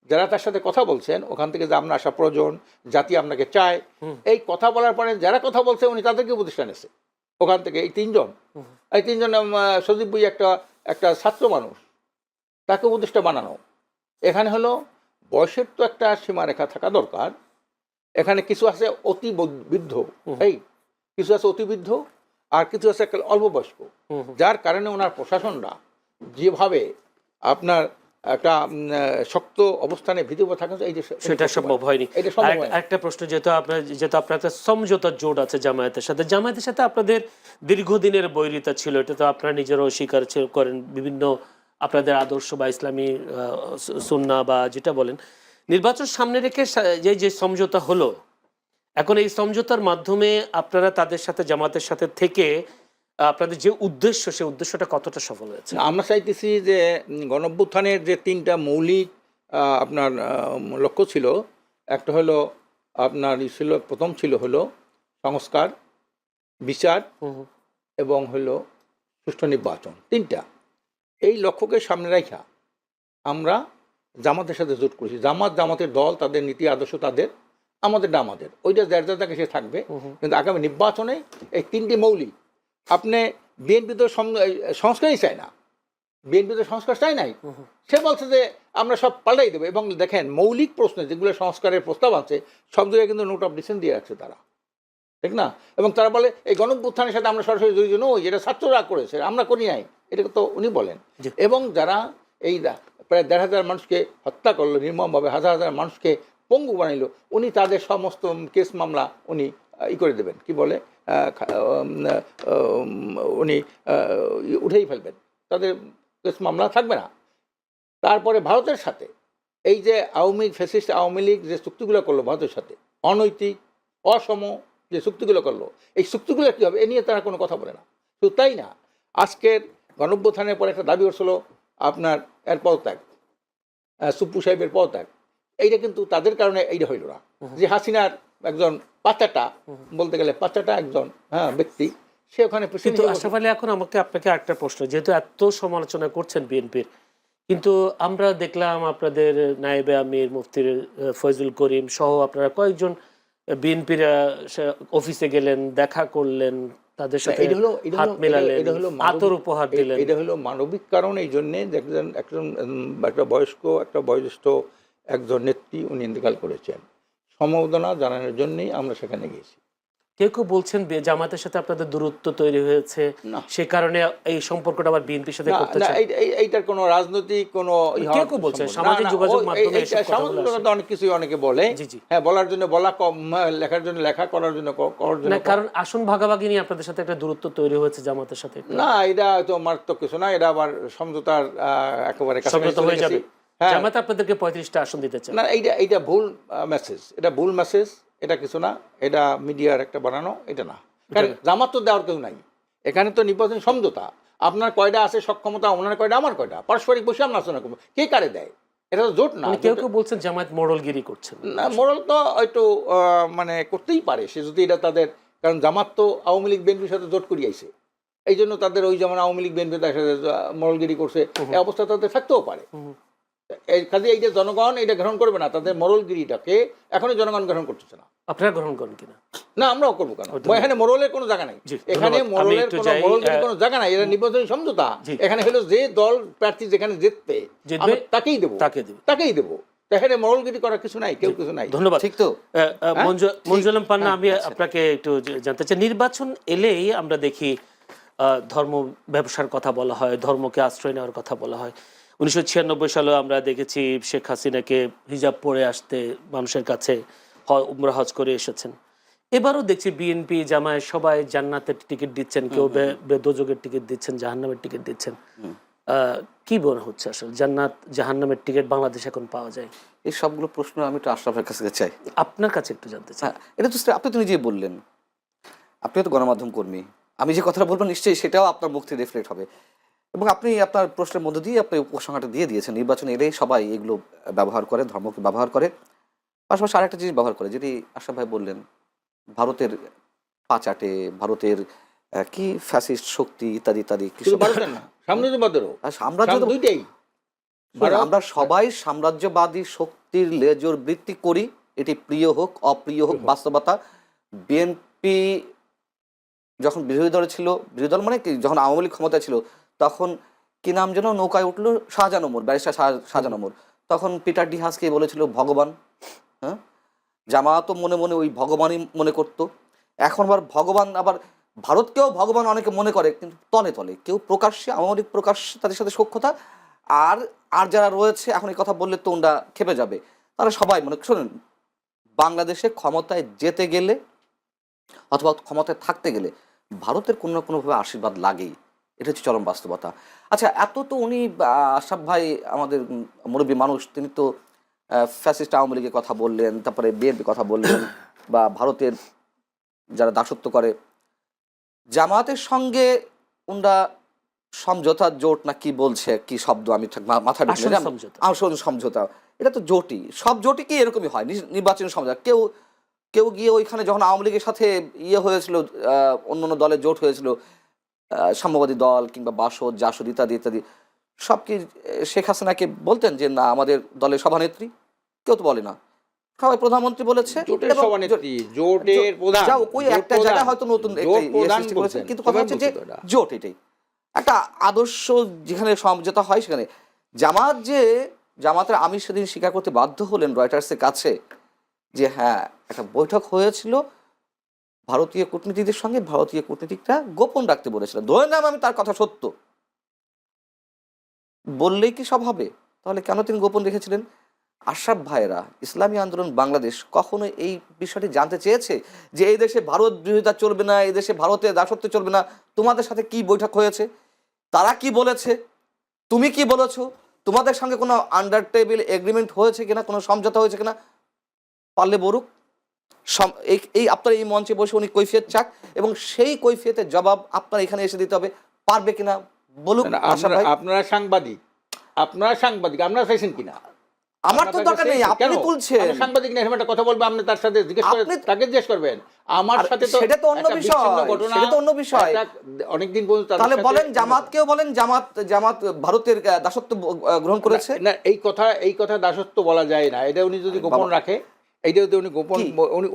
যারা তার সাথে কথা বলছেন ওখান থেকে যে আমরা আসা প্রয়োজন, জাতি আপনাকে চায়, এই কথা বলার পরে যারা কথা বলছে উনি তাদেরকে প্রতিষ্ঠান এসে ওখান থেকে এই তিনজন সজীব ভুঁইয়া একটা ছাত্র মানুষ, তাকে উপদেষ্টা বানানো। এখানে হলো বয়সের তো একটা সীমারেখা থাকা দরকার। এখানে কিছু আছে অতি বৃদ্ধ, কিছু আছে অতি বৃদ্ধ, আর কিছু আছে অল্প বয়স্ক, যার কারণে ওনার প্রশাসনরা যেভাবে আপনার একটা শক্ত অবস্থানে ভিতরে থাকা সেটা সম্ভব হয়নি। একটা প্রশ্ন, যেহেতু আপনার একটা সমঝোতার জোট আছে জামায়াতের সাথে আপনাদের দীর্ঘদিনের বৈরিতা ছিল, এটা তো আপনারা নিজেরাও স্বীকার করেন। বিভিন্ন আপনাদের আদর্শ বা ইসলামী সুন্নাহ বা যেটা বলেন, নির্বাচন সামনে রেখে যে সমঝোতা হলো, এখন এই সমঝোতার মাধ্যমে আপনারা তাদের সাথে, জামাতের সাথে থেকে আপনাদের যে উদ্দেশ্য, সেই উদ্দেশ্যটা কতটা সফল হয়েছে? আমরা চাইতেছি যে গণঅভ্যুত্থানের যে 3টা মৌলিক আপনার লক্ষ্য ছিল, একটা হলো আপনার প্রথম ছিল হলো সংস্কার, বিচার এবং হলো সুষ্ঠু নির্বাচন, 3টা। এই লক্ষ্যকে সামনে রাখা আমরা জামাতের সাথে জোট করেছি। জামাতের দল, তাদের নীতি আদর্শ তাদের, আমাদেরটা আমাদের, ওইটা যার সে থাকবে। কিন্তু আগামী নির্বাচনে এই 3টি মৌলিক, আপনি বিএনপি তো সংস্কারই চায় না, বিএনপি তো সংস্কার চায় নাই, সে বলছে যে আমরা সব পাল্টাই দেবো। এবং দেখেন মৌলিক প্রশ্নে যেগুলো সংস্কারের প্রস্তাব আছে সব জায়গায় কিন্তু নোট অফ ডিসেন্ট দিয়ে রাখছে তারা, ঠিক না? এবং তারা বলে এই গণঅভ্যুত্থানের সাথে আমরা সরাসরি জড়িত নই, এটা ছাত্ররা করেছে, আমরা করি নাই, এটা তো উনি বলেন। এবং যারা এই প্রায় 1,500 মানুষকে হত্যা করলো নির্মমভাবে, হাজার হাজার মানুষকে পঙ্গু বানাইলো, উনি তাদের সমস্ত কেস মামলা উনি করে দেবেন, কি বলে উনি উঠেই ফেলবেন, তাদের কেস মামলা থাকবে না। তারপরে ভারতের সাথে এই যে ফ্যাসিস্ট আওয়ামী লীগ যে চুক্তিগুলো করলো ভারতের সাথে, অনৈতিক অসম যে চুক্তিগুলো করলো, এই চুক্তিগুলো কী হবে এ নিয়ে তারা কোনো কথা বলে না। শুধু তাই না, আজকের গণঅভ্যুত্থানের পরে একটা দাবি করছিল আপনার এর পদত্যাগ, সুপ্পু সাহেবের পদত্যাগ। এইটা কিন্তু তাদের কারণে এইটা হইল না, যে হাসিনার একজন পাচাটা, বলতে গেলে পাচাটা একজন ব্যক্তি, সে ওখানে কিন্তু আশরাফ আলী, এখন আপনাকে একটা প্রশ্ন, যেহেতু এত সমালোচনা করছেন বিএনপির, কিন্তু আমরা দেখলাম আপনাদের নায়েবে আমির মুফতি ফয়জুল করিম সহ আপনারা কয়েকজন বিএনপির অফিসে গেলেন, দেখা করলেন, তাদের সাথে হাত মেলালেন, আতর উপহার দিলেন। এটা হলো মানবিক কারণ, এই জন্যে একটা বয়োজ্যেষ্ঠ একজন নেত্রী উনি ইন্তেকাল করেছেন, সমবেদনা জানানোর জন্যই আমরা সেখানে গিয়েছি। কেউ কেউ বলছেন জামাতের সাথে আপনাদের দূরত্ব তৈরি হয়েছে, সে কারণে এই সম্পর্কটা আবার বিএনপির সাথে করতে চান। এইটার কোনো রাজনৈতিক কোনো কেউ কেউ বলছেন সামাজিক যোগাযোগ মাধ্যমে সামাজিক যোগাযোগ অনেক কিছুই অনেকে বলে, হ্যাঁ, বলার জন্য বলা, লেখার জন্য লেখা, করার জন্য করার জন্য। কারণ আসন ভাগাভাগি নিয়ে আপনাদের সাথে একটা দূরত্ব তৈরি হয়েছে জামাতের সাথে। না, এটা তো মারাত্মক কিছু না, এটা আবার সমঝোতার একেবারে সমঝোতা হয়ে যাবে। জামাত আপনাদেরকে 35টা আসন দিতে চায় না, এইটা ভুল মেসেজ, এটা ভুল মেসেজ, এটা কিছু না, এটা মিডিয়ার একটা বানানো, এটা না। কারণ জামাত তো দেওয়ার কেউ নাই, এখানে তো নির্বাচন সমঝোতা, আপনার কয়টা আছে সক্ষমতা, ওনার কয়টা আমার কয়টা, পারস্পরিক বসে আমরা আলোচনা করবো, কে কারে দেয়, এটা তো জোট না। কেউ কেউ বলছেন জামায়াত মোড়লগিরি করছেন। না, মোড়ল তো একটু মানে করতেই পারে সে যদি এটা তাদের, কারণ জামাত তো আওয়ামী লীগ বিএনপির সাথে জোট করিয়াছে, এই জন্য তাদের ওই যেমন আওয়ামী লীগ বিএনপি তার সাথে মোড়লগিরি করছে, এই অবস্থা তাদের থাকতেও পারে। কাজে এইটা জনগণ এটা গ্রহণ করবে না, তাদের মোড়লগিরিটাকে এখনই জনগণ গ্রহণ করতেছে না। আপনারা গ্রহণ করেন কিনা? না, আমরাও করবো কেন, এখানে মোড়লের কোনো জায়গা নাই, এখানে মোড়লের কোনো জায়গা নাই, এটা নির্বাচনী সমঝোতা। এখানে হলো যে দল প্রার্থী যেখানে জিতবে তাকেই দেবো, তাকেই দেবো, এখানে মোড়লগিরি করার কিছু নাই, কেউ কিছু নাই। ধন্যবাদ। ঠিক তো মঞ্জুর আলম পান্না, আমি আপনাকে একটু জানতে চাই, নির্বাচন এলেই আমরা দেখি ধর্ম ব্যবসার কথা বলা হয়, ধর্মকে আশ্রয় নেওয়ার কথা বলা হয়। 1996 সালে আমরা দেখেছি শেখ হাসিনাকে হিজাব পরে আসতে মানুষের কাছে উমরা হজ করে এসেছেন। এবারও দেখছি বিএনপি জামায়াত সবাই জান্নাতের টিকিট দিচ্ছেন, কেউ দোজখের টিকিট দিচ্ছেন, জাহান্নামের টিকিট দিচ্ছেন। কি মনে হচ্ছে আসলে জান্নাত জাহান্নামের টিকিট বাংলাদেশে এখন পাওয়া যায়? এই সবগুলো প্রশ্ন আমি একটু আশরাফের কাছে চাই, আপনার কাছে একটু জানতে চাই। এটা তো আপনি তো নিজেই বললেন, আপনিও তো গণমাধ্যম কর্মী, আমি যে কথাটা বলবো নিশ্চয়ই সেটাও আপনার মুখ থেকে রিফ্লেক্ট হবে, এবং আপনি আপনার প্রশ্নের মধ্য দিয়ে আপনি উপসংহারটা দিয়ে দিয়েছেন। নির্বাচন এলেই সবাই এগুলো ব্যবহার করে, ধর্মকে ব্যবহার করে, পাশাপাশি আরেকটা জিনিস ব্যবহার করে, যেটি আশরাফ ভাই বললেন, ভারতের পাচাটে, ভারতের কি ফ্যাসিস্ট শক্তি ইত্যাদি ইত্যাদি। আমরা সবাই সাম্রাজ্যবাদী শক্তির লেজর বৃত্তি করি, এটি প্রিয় হোক অপ্রিয় হোক বাস্তবতা। বিএনপি যখন বিরোধী দলে ছিল, বিরোধী দল মানে কি, যখন আওয়ামী লীগ ক্ষমতায় ছিল, তখন কি নাম যেন নৌকায় উঠলো, শাহজাহান ওমর, ব্যারিস্টার শাহজাহান ওমর, তখন পিটার ডি হাসকে বলেছিল ভগবান। হ্যাঁ, জামায়াতও মনে মনে ওই ভগবানই মনে করতো। এখন আবার ভগবান, আবার ভারতকেও ভগবান অনেকে মনে করে, কিন্তু তলে তলে কেউ প্রকাশ্যে, আওয়ামী লীগ প্রকাশ্যে তাদের সাথে সখ্যতা, আর যারা রয়েছে এখন এই কথা বললে তো ওরা খেপে যাবে, তারা সবাই মনে শোনেন, বাংলাদেশে ক্ষমতায় যেতে গেলে অথবা ক্ষমতায় থাকতে গেলে ভারতের কোনো না কোনোভাবে আশীর্বাদ লাগেই, এটা হচ্ছে চরম বাস্তবতা। আচ্ছা, এত তো উনি আশরাফ ভাই আমাদের মুরব্বী মানুষ, তিনি তো ফ্যাসিস্ট আওয়ামী লীগের কথা বললেন, তারপরে বিএনপি কথা বললেন, বা ভারতের যারা দাসত্ব করে, জামায়াতের সঙ্গে ওনারা সমঝোতা জোট না কি বলছে, কি শব্দ আমি মাথায় সমঝোতা, এটা তো জোটই, সব জোটই কি এরকমই হয়, নির্বাচনী সমঝোতা। কেউ গিয়ে ওইখানে যখন আওয়ামী লীগের সাথে হয়েছিল, অন্য দলের জোট হয়েছিল, সাম্যবাদী দল কিংবা বাসদ জাসদ ইত্যাদি ইত্যাদি, সব কি শেখ হাসিনাকে বলতেন যে না আমাদের দলের সভানেত্রী? কেউ তো বলে না, সবাই প্রধানমন্ত্রী বলেছে, একটা জায়গায় হয়তো নতুন কিন্তু কথা হচ্ছে যে জোট, এটাই একটা আদর্শ, যেখানে সমঝোতা হয় সেখানে। জামাতের আমি সেদিন স্বীকার করতে বাধ্য হলেন রয়টার্সের কাছে যে হ্যাঁ, একটা বৈঠক হয়েছিল ভারতীয় কূটনীতিকদের সঙ্গে, ভারতীয় কূটনীতিকরা গোপন রাখতে বলেছিলেন। ধরে নাম আমি তার কথা সত্য, বললেই কি সব হবে? তাহলে কেন তিনি গোপন রেখেছিলেন? আশরাফ ভাইরা ইসলামী আন্দোলন বাংলাদেশ কখনো এই বিষয়টি জানতে চেয়েছে যে এই দেশে ভারত বিরোধিতা চলবে না, এই দেশে ভারতের দাসত্ব চলবে না, তোমাদের সাথে কি বৈঠক হয়েছে, তারা কি বলেছে, তুমি কি বলেছো, তোমাদের সঙ্গে কোনো আন্ডার টেবিল এগ্রিমেন্ট হয়েছে কিনা, কোনো সমঝোতা হয়েছে কিনা? পারলে বলুক। এই আপনার এই মঞ্চে বসে উনি কৈফিয়ত চাক এবং সেই কৈফিয়তের জবাব আপনার এখানে এসে দিতে হবে, পারবে কিনা বলুক। আপনারা সাংবাদিক, আপনারা চাইছেন কিনা? আমার তো দরকার নেই, আপনি তুলছেন। সাংবাদিক না, এরকম একটা কথা বলবে, আপনি তার সাথে জিজ্ঞেস করে তাকে জিজ্ঞেস করবেন। আমার সাথে তো সেটা তো অন্য বিষয়, সেটা তো অন্য বিষয়। অনেকদিন পর্যন্ত তাহলে বলেন জামাতকেও বলেন, জামাত ভারতের দাসত্ব গ্রহণ করেছে। না, এই কথা দাসত্ব বলা যায় না। এটা উনি যদি গোপন রাখে, এইটা যদি উনি গোপন,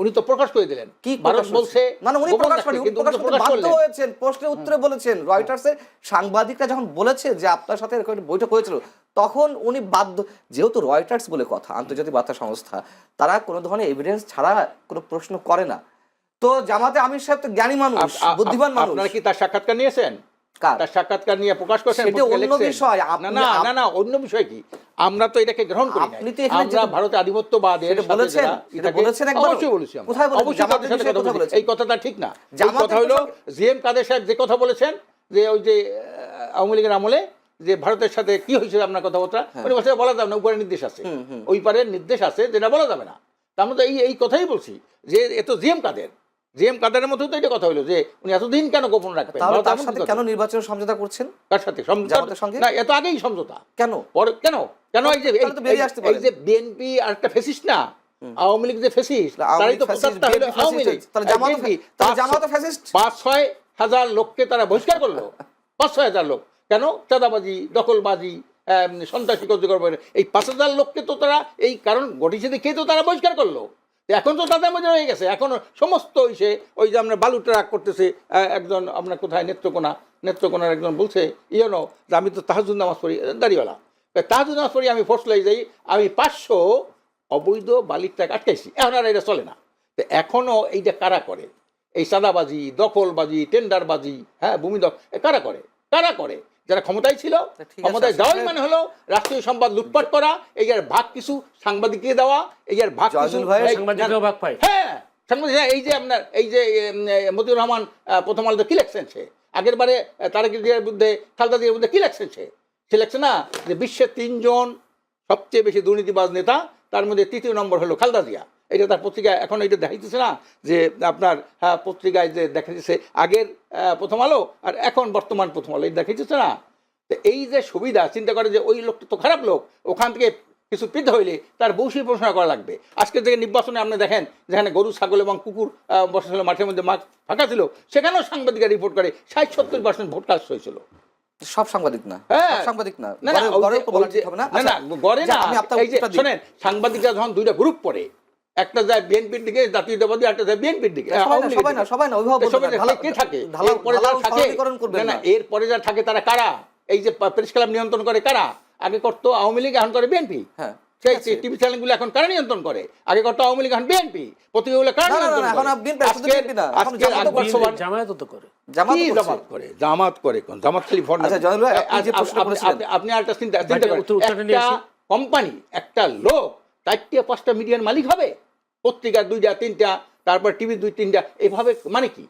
উনি তো প্রকাশ করে দিলেন। কি ভারত বলছে না, উনি প্রকাশ করেন, উনি প্রকাশ করতে বাধ্য হয়েছেন, প্রশ্নের উত্তরে বলেছেন। রয়টার্সের সাংবাদিকরা যখন বলেছে যে আপনার সাথে এরকম একটা বৈঠক হয়েছিল, তখন উনি বাধ্য, যেহেতু রয়টার্স বলে কথা, আন্তর্জাতিক বার্তা সংস্থা, তারা কোনো ধরনের এভিডেন্স ছাড়া কোনো প্রশ্ন করে না। তো জামাতে আমির সাহেব তো জ্ঞানী মানুষ, বুদ্ধিমান মানুষ। আপনারা কি তার সাক্ষাৎকার নিয়েছেন? তার সাক্ষাৎকার নিয়ে প্রকাশ করেছেন? সেটা অন্য বিষয়। না, অন্য বিষয় কি? আমরা তো এটাকে গ্রহণ করি না। আমরা ভারতের আধিপত্যবাদের বলেছেন, এটা বলেছেন একবার। অবশ্যই বলেছি। কোথায় বলেছেন? অবশ্যই তাদের সাথে কথা বলেছি। এই কথাটা ঠিক না। এই কথা হলো জিএম কাদের সাহেব যে কথা বলেছেন, যে ওই যে আওয়ামী লীগের আমলে যে ভারতের সাথে কি হয়েছিল আপনার কথাবার্তা, উনি বলছে বলা যাবে না, উপরে নির্দেশ আছে, ওই পারের নির্দেশ আছে, যেটা বলা যাবে না। তার মধ্যে এই কথাই বলছি যে এত জিএম কাদেরের মধ্যে তো এটা কথা হলো যে উনি এতদিন কেন গোপন রাখবেন? তার সাথে কেন নির্বাচন সমঝোতা করছেন? কার সাথে জামাতের সঙ্গে? না, এত আগেই সমঝোতা। কেন কেন এই যে বিএনপি আর একটা ফ্যাসিস্ট না, আওয়ামী লীগ যে ফ্যাসিস্ট, তারই তো প্রস্তাবটা হলো আওয়ামী লীগ। তাহলে জামাত ফ্যাসিস্ট। 5-6 হাজার লোককে তারা বহিষ্কার করলো। 5-6 হাজার লোক কেন? চাঁদাবাজি, দখলবাজি, সন্ত্রাসী কার্যকর, এই 5,000 লোককে তো তারা এই কারণ ঘটিছে দেখে তো তারা বহিষ্কার করলো। এখন তো তাদের মধ্যে হয়ে গেছে, এখন সমস্ত ওই যে আমরা বালু ট্রাক করতেছে, একজন আপনার কোথায় নেত্রকোনার একজন বলছে যে আমি তো তাহাজ্জুদ নামাজ পড়ি, দাড়িওয়ালা, তাহাজ্জুদ নামাজ পড়ি, আমি ফোর্স লাই যাই, আমি 500 অবৈধ বালির ট্রাক আটকাইছি, এখন আর এটা চলে না। তো এখনও এইটা কারা করে? এই চাঁদাবাজি, দখলবাজি, টেন্ডারবাজি, ভূমি কারা করে? যারা ক্ষমতায় ছিল, ক্ষমতায় যাওয়াই মানে হলো রাষ্ট্রীয় সম্পদ লুটপাট করা, এই ভাগ কিছু সাংবাদিককে দেওয়া, এই ভাগ কিছু ভাগ পায়। সাংবাদিক। এই যে আপনার এই যে মতিউর রহমান প্রথম আলোতে কি লেখছেন, সে আগের বারে তারেক জিয়ার বিরুদ্ধে, খালেদা জিয়ার বিরুদ্ধে কি লেখছেন, সে লেখছে না যে বিশ্বের 3 জন সবচেয়ে বেশি দুর্নীতিবাজ নেতা, তার মধ্যে 3য় নম্বর হলো খালেদা জিয়া। এটা তার পত্রিকায় এখন এটা দেখাইতেছে না, যে আপনার পত্রিকায় যে দেখাইতেছে আগের প্রথম আলো আর এখন বর্তমান প্রথম আলো, এই দেখাইতেছে না। তো এই যে সুবিধা, চিন্তা করে যে ওই লোকটা তো খারাপ লোক, ওখান থেকে কিছু পিদ্ধ হইলে তার বসে প্রশ্ন করা লাগবে। আজকের যে নির্বাচনে আপনি দেখেন, যেখানে গরু, ছাগল এবং কুকুর বসা ছিল, মাঠের মধ্যে মাঠ ফাঁকা ছিল, সেখানেও সাংবাদিকরা রিপোর্ট করে 60-70% ভোট কাস্ট হয়েছিল। সব সাংবাদিক না, সাংবাদিক না, শোনেন, সাংবাদিকরা যখন 2টা গ্রুপ পড়ে, একটা যায় বিএনপির দিকে জাতীয়তাবাদী, একটা যায় বিএনপির দিকে, কে থাকে এরপরে যারা থাকে তারা কারা? এই যে প্রেস ক্লাব নিয়ন্ত্রণ করে কারা? আগে করতো আওয়ামী লীগ, এখন করে বিএনপি। সেই টিভি চ্যানেলগুলো এখন কারা নিয়ন্ত্রণ করে? আগে করতো আওয়ামী লীগ, এখন বিএনপি। পত্রিকাগুলো কারা নিয়ন্ত্রণ করে? জামাত করে কোন? জামাত খালি ভোট। আপনি আরেকটা চিন্তা করেন, কোম্পানি, একটা লোক 4-5টা মিডিয়ার মালিক হবে, পত্রিকা 2-3টা, তারপর টিভি 2-3টা, এভাবে মানে কি?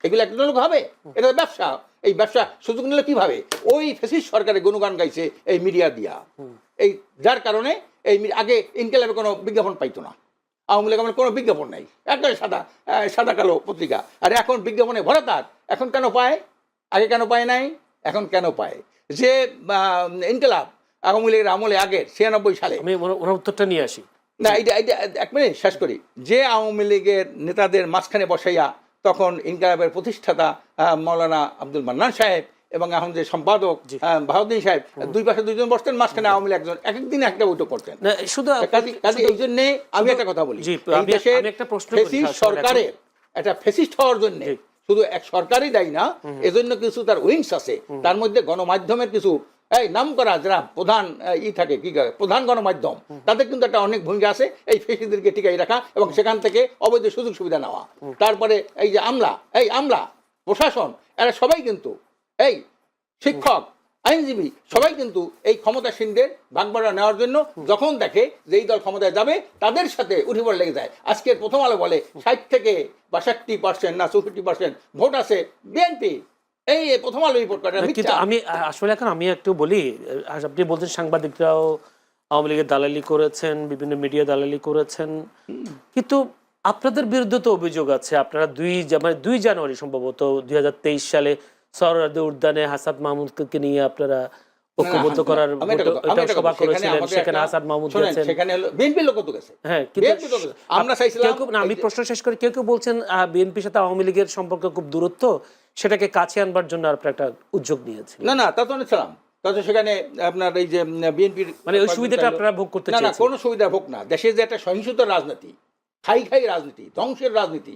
এগুলো একটা লোক হবে? এটা ব্যবসা। এই ব্যবসা সুযোগ নিলে কিভাবে? ওই ফ্যাসিস্ট সরকারের গুণগান গাইছে এই মিডিয়া দিয়া, এই যার কারণে এই আগে ইনকালাবে কোনো বিজ্ঞাপন পাইতো না, আওয়ামী লীগ আমার কোনো বিজ্ঞাপন নাই, একটাই সাদা কালো পত্রিকা, আর এখন বিজ্ঞাপনে ভরা তার। এখন কেন পায়? আগে কেন পায় নাই, এখন কেন পায়? যে ইনকালাব আওয়ামী লীগের আমলে আগের 96 সালে, আমি ওনার উত্তরটা নিয়ে আসি না, এটা 1 মিনিট শেষ করি। যে আওয়ামী লীগের নেতাদের মাঝখানে বসাইয়া তখন ইনকালাবের প্রতিষ্ঠাতা মৌলানা আব্দুল মান্নান সাহেব এবং এখন যে সম্পাদক বাহাউদ্দিন সাহেব, 2 পাশে 2জন বসতেন, মাঝখানে আওয়ামী লীগ একজন, এক একদিন একটা বৈঠক করতেন। এই জন্য আমি একটা কথা বলি, সরকারের একটা ফ্যাসিস্ট হওয়ার জন্য শুধু এক সরকারই দায়ী না, এজন্য কিছু তার উইংস আছে, তার মধ্যে গণমাধ্যমের কিছু নাম করা যারা প্রধান থাকে, কি প্রধান গণমাধ্যম, তাদের কিন্তু একটা অনেক ভূমিকা আছে এই ফ্যাসিস্টদেরকে টিকাই রাখা এবং সেখান থেকে অবৈধ সুযোগ সুবিধা নেওয়া। তারপরে এই যে আমলা প্রশাসন, এরা সবাই কিন্তু এই শিক্ষক, আইনজীবী সবাই কিন্তু এই ক্ষমতাসীনদের ভাগবাড়া নেওয়ার জন্য যখন দেখে যে এই দল ক্ষমতায় যাবে তাদের সাথে উঠে পড়ে লেগে যায়। আজকের প্রথম আলো বলে 60 থেকে 62% না 64% ভোট আছে বিএনপি। এই প্রথম আলো রিপোর্ট করে। কিন্তু আমি আসলে এখন আমি একটু বলি, আপনি বলছেন সাংবাদিকরাও আওয়ামী লীগের দালালি করেছেন, বিভিন্ন মিডিয়া দালালি করেছেন, কিন্তু আপনাদের বিরুদ্ধে তো অভিযোগ আছে। আপনারা 2 জানুয়ারি সম্ভবত 2023 সালে সরওয়ার্দী উদ্যানে হাসান মাহমুদকে নিয়ে আপনারা ঐক্যবদ্ধ করার সভা করেছিলেন, সেখানে হাসান মাহমুদ গেছেন, সেখানে বিএনপি লোক তো গেছে। হ্যাঁ, আমরা চাইছিলাম, আমি প্রশ্ন শেষ করে, কেউ কেউ বলছেন বিএনপির সাথে আওয়ামী লীগের সম্পর্ক খুব দূরত্ব, সেটাকে কাছে আনবার জন্য আপনারা একটা উদ্যোগ নিয়েছেন। না তা তো নিয়েছিলাম, তাতে সেখানে আপনার এই যে বিএনপির মানে ওই সুবিধাটা আপনারা ভোগ করতে চাইছেন? না, কোনো সুবিধা ভোগ না। দেশে যে একটা সহিংসতার রাজনীতি, খাই রাজনীতি, ধ্বংসের রাজনীতি,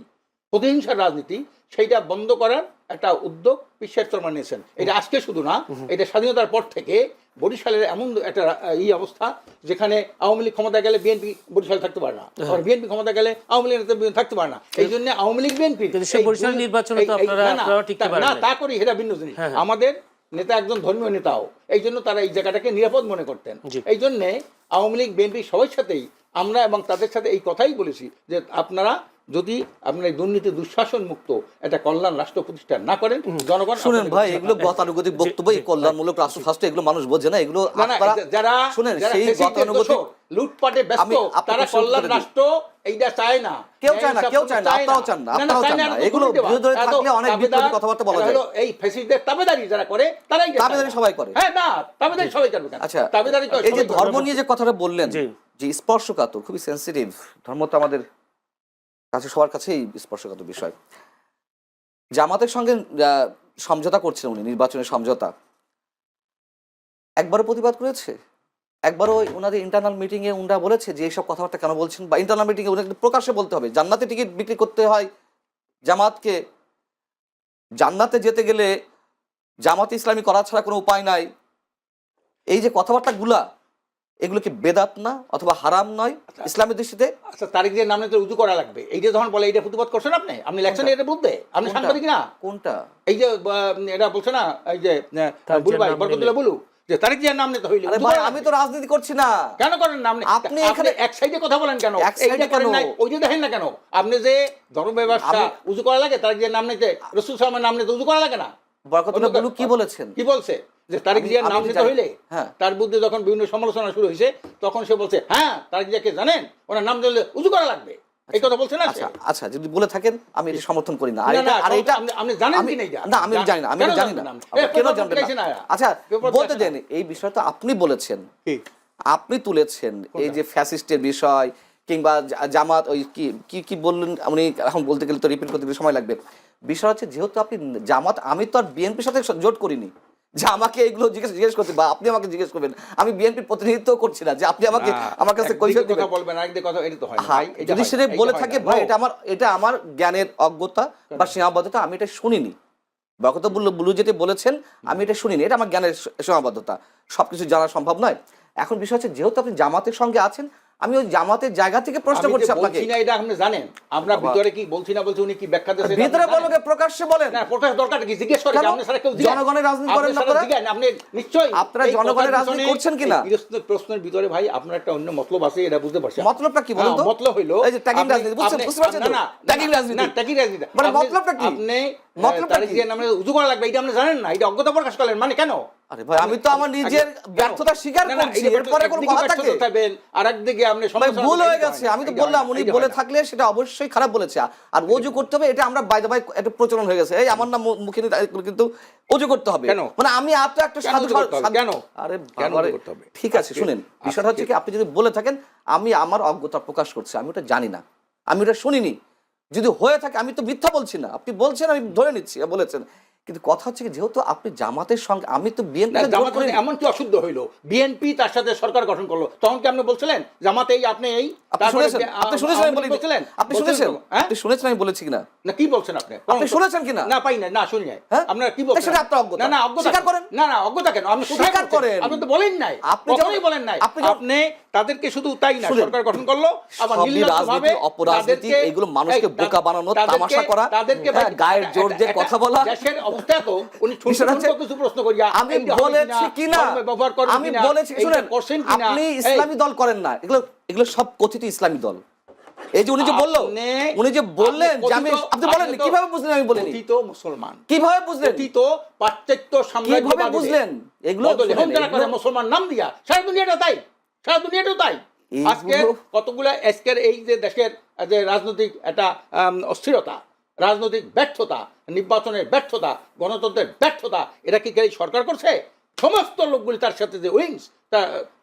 প্রতিহিংসার রাজনীতি, সেইটা বন্ধ করার একটা উদ্যোগ পিসের চরমা নিয়েছেন। এটা আজকে শুধু না, এটা স্বাধীনতার পর থেকে বরিশালের এমন একটা অবস্থা যেখানে আওয়ামী লীগ ক্ষমতা গেলে বিএনপি বরিশাল থাকতে পারে না, আর বিএনপি ক্ষমতা গেলে আওয়ামী লীগ থাকতে পারে না। এই জন্য আওয়ামী লীগ বিএনপি বরিশাল নির্বাচনে তো আপনারা টিকতে পারেন না, তা করি এটা ভিন্ন জিনিস। আমাদের নেতা একজন ধর্মীয় নেতাও, এই জন্য তারা এই জায়গাটাকে নিরাপদ মনে করতেন। এই জন্যে আওয়ামী লীগ বিএনপি সবার সাথেই আমরা এবং তাদের সাথে এই কথাই বলেছি যে আপনারা যদি আপনার এই দুর্নীতি দুঃশাসন মুক্ত একটা কল্যাণ রাষ্ট্র প্রতিষ্ঠা না করেন, জনগণ শুনেন ভাই, এগুলো গতানুগতিক বক্তব্য, এই কল্যাণমূলক রাষ্ট্র শাস্ত্র এগুলো মানুষ বোঝে না। এগুলো যারা শুনেন, সেই গতানুগতিক লুটপাটে ব্যস্ত তারা কল্যাণ রাষ্ট্র এইটা চায় না। কেউ চায় না, কেউ চায় না, আপনারাও চান না, আপনারাও চান না। এগুলো বিরোধী দলে থাকলে অনেক বিপরীত কথাবার্তা বলা যায়। এই ফ্যাসিস্টদের তাবেদারি যারা করে তারাই তাবেদারি সবাই করে। হ্যাঁ, না তাবেদারি সবাই করবে কেন? আচ্ছা, তাবেদারি তো এই যে ধর্ম নিয়ে যে কথাটা বললেন, যে স্পর্শকাতর, খুবই সেনসিটিভ, ধর্ম তো আমাদের কাছে সবার কাছেই স্পর্শকাতর বিষয়। জামাতের সঙ্গে সমঝোতা করছিলেন উনি, নির্বাচনের সমঝোতা, একবারও প্রতিবাদ করেছে? একবারও ওনাদের ইন্টারনাল মিটিংয়ে উনারা বলেছে যে এইসব কথাবার্তা কেন বলছেন? বা ইন্টারনাল মিটিংয়ে উনাকে প্রকাশ্যে বলতে হবে জান্নাতে টিকিট বিক্রি করতে হয় জামাতকে, জান্নাতে যেতে গেলে জামাত ইসলামী করা ছাড়া কোনো উপায় নাই। এই যে কথাবার্তাগুলা, এগুলো কি বেদাত না অথবা হারাম নয় ইসলামের দৃষ্টিতে? আচ্ছা, তারিখ দিয়ে নামে তো উজু করা লাগবে, এইটা যখন বলে এইটা প্রতিবাদ করছেন আপনি লেখছেন এটা বুঝতে, আপনি সাংবাদিক না? কোনটা? এই যে এটা বলছে না, এই যে বুলু ভাই বরকতুল্লাহ বুলু, যে তারিখ দিয়ে নাম নিতে হইলে আমি তো রাজনীতি করছি না। কেন করেন না আপনি? এখানে এক সাইডে কথা বলেন কেন? এইটা করেন নাই, ওই যে দেখেন না কেন? আপনি যে ধর্ম ব্যবস্থা উজু করা লাগে, তারিখ দিয়ে নাম নিতে, রাসূল সাল্লাল্লাহু আলাইহি ওয়াসাল্লামের নাম নিতে উজু করা লাগে না? বরকতুল্লাহ বুলু কি বলেছেন? কি বলছে? যে তারিক জিয়ার নাম নিতে হইলে তার বিরুদ্ধে যখন বিভিন্ন সমালোচনা শুরু হয়েছে তখন সে বলছে হ্যাঁ তারিক জিয়াকে জানেন, ওনার নাম দিলে উজু করা লাগবে, এই কথা বলছে না? আচ্ছা, যদি বলে থাকেন আমি এটা সমর্থন করি না। আর এটা আপনি জানেন কি না? না, আমি জানি না, আমি জানি না। কেন জানবেন না? আচ্ছা, বলতে দেন, এই বিষয়টা আপনি বলেছেন, আপনি তুলেছেন, এই যে ফ্যাসিস্টের বিষয় কিংবা জামাত, ওই কি কি বললেন উনি, এখন বলতে গেলে তো রিপিট করতে সময় লাগবে। বিষয় হচ্ছে, যেহেতু আপনি জামাত, আমি তো আর বিএনপির সাথে জোট করিনি যে আমাকে এগুলো জিজ্ঞেস করতে, বা আপনি আমাকে জিজ্ঞেস করবেন। আমি বিএনপির প্রতিনিধিত্ব করছি না যে আপনি আমাকে আমার কাছে কৈফিয়ত দিবেন। বলবেন আরেকদিকে কথা, এটা তো হয় না ভাই। যদি সেটা বলে থাকে ভাই, এটা আমার জ্ঞানের অজ্ঞতা বা সীমাবদ্ধতা, আমি এটা শুনিনি। বরকতুল্লাহ বুলু যেটা বলেছেন আমি এটা শুনিনি, এটা আমার জ্ঞানের সীমাবদ্ধতা, সবকিছু জানা সম্ভব নয়। এখন বিষয় হচ্ছে, যেহেতু আপনি জামাতের সঙ্গে আছেন, আমি ওই জামাতের জায়গা থেকে প্রশ্ন করছি আপনাকে। না, এটা আপনি জানেন আমরা ভিতরে কি বলছি না বলছি, উনি কি ব্যাখ্যা দিয়েছেন? ভিতরে বলকে প্রকাশ্যে বলেন না, প্রকাশ দরকার কি? জিজ্ঞেস করেন আপনি স্যার, কেউ জনগণের রাজনীতি করেন না আপনারা? আপনি নিশ্চয়ই আপনারা জনগণের রাজনীতি করছেন কিনা? প্রশ্নের ভিতরে ভাই আপনার একটা অন্য মতলব আছে, এটা বুঝতে পারছেন? মতলবটা কি বলেন তো? মতলব হইলো এই যে ট্যাগিং রাজনীতি, বুঝতে পারছেন তো? ট্যাগিং রাজনীতি, না ট্যাগিং রাজনীতি মানে মতলবটা কি? আপনি তারিখ দিয়ে নামে উজু করা লাগবে, এটা আপনি জানেন না? এটা অজ্ঞতা প্রকাশ করলেন মানে কেন? আরে ভাই, আমি তো আমার নিজের ব্যর্থতা স্বীকার করছি, এরপরে কোনো কথা থাকে? আরেকদিকে আপনি ভুল হয়ে গেছে, আমি তো বললাম, উনি বলে থাকলে সেটা অবশ্যই খারাপ বলেছে। আর ওযু করতে হবে, এটা আমরা বাই দ্য বাই একটা প্রচলন হয়ে গেছে, এই আমার নাম মুখে কিন্তু ওযু করতে হবে, মানে আমি তো একটা সাধু কেন? আরে বাবারে, ঠিক আছে শুনেন, বিষয়টা হচ্ছে কি, আপনি যদি বলে থাকেন আমি আমার অজ্ঞতা প্রকাশ করছি, আমি ওটা জানি না, আমি ওটা শুনিনি। যদি হয়ে থাকে, আমি তো মিথ্যা বলছি না, আপনি বলছেন আমি ধরে নিচ্ছি বলেছেন, কিন্তু কথা হচ্ছে কি, যেহেতু আপনি জামাতের সঙ্গে, আমি তো বিএনপি, এমন কি অশুদ্ধ হইলো? বিএনপি তার সাথে সরকার গঠন করলো, তখন কি আপনি বলছিলেন জামাতে এই আপনি এই আপনি শুনেছেন? আপনি শুনেছেন আমি বলি বলছিলেন? আপনি শুনেছেন? হ্যাঁ? আপনি শুনেছেন আমি বলেছি কিনা? না কি বলছেন আপনি? আপনি শুনেছেন কিনা? না পাই না, না শুনি নাই। হ্যাঁ? আপনারা কি বলছেন? সেটা আপনার অজ্ঞতা। না না অজ্ঞতা স্বীকার কেন? করেন। না না অজ্ঞতা কেন? আপনি কোথায় স্বীকার বলছেন? করেন। আপনি তো বলেন নাই। আপনি যখন- কখনোই বলেন নাই। আপনি যখন- আপনি তাদেরকে শুধু তাই না, শুনেন, সরকার গঠন করলো আবার সবই নির্লজ্জভাবে রাজনীতি, অপরাজনীতি, তাদেরকে- এগুলো মানুষকে এই, বোকা বানানো, তাদেরকে- তামাশা করা, তাদেরকে হ্যাঁ, গায়ের জোর দিয়ে কথা বলা। দেশের অবস্থা তো উনি ছোট বিষয়টা ছোট হচ্ছে- কিছু প্রশ্ন করিয়া আমি এইটা হবে বলেছি কিনা, ধর্মে ব্যবহার করবেন আমি কিনা, বলেছি, এইটা শুনেন, করছেন কিনা, আপনি এই, ইসলামী দল করেন না, এগুলো এগুলো সব কথিত ইসলামী দল। এই যে উনি যে বললো, আপনি- উনি যে বললেন যে আমি, কথিত- আপনি বলেন আপনি তো কিভাবে বুঝলেন আমি বলিনি? কথিত মুসলমান, কিভাবে বুঝলেন? কথিত পাশ্চাত্য কিভাবে সাম্রাজ্যবাদীদের বুঝলেন? এগুলো বদলে শুনেন, হত্যা করে এগুলো- মুসলমান নাম দিয়া সারা দুনিয়াটা তাই, সারা দুনিয়াটাও তাই। এইগুলো- আজকে কতগুলা আজকের এই যে দেশের যে রাজনৈতিক একটা অস্থিরতা, রাজনৈতিক ব্যর্থতা, নির্বাচনের ব্যর্থতা, গণতন্ত্রের ব্যর্থতা, এটা কি এই সরকার করছে? সমস্ত লোকগুলি তার সাথে যে উইংস,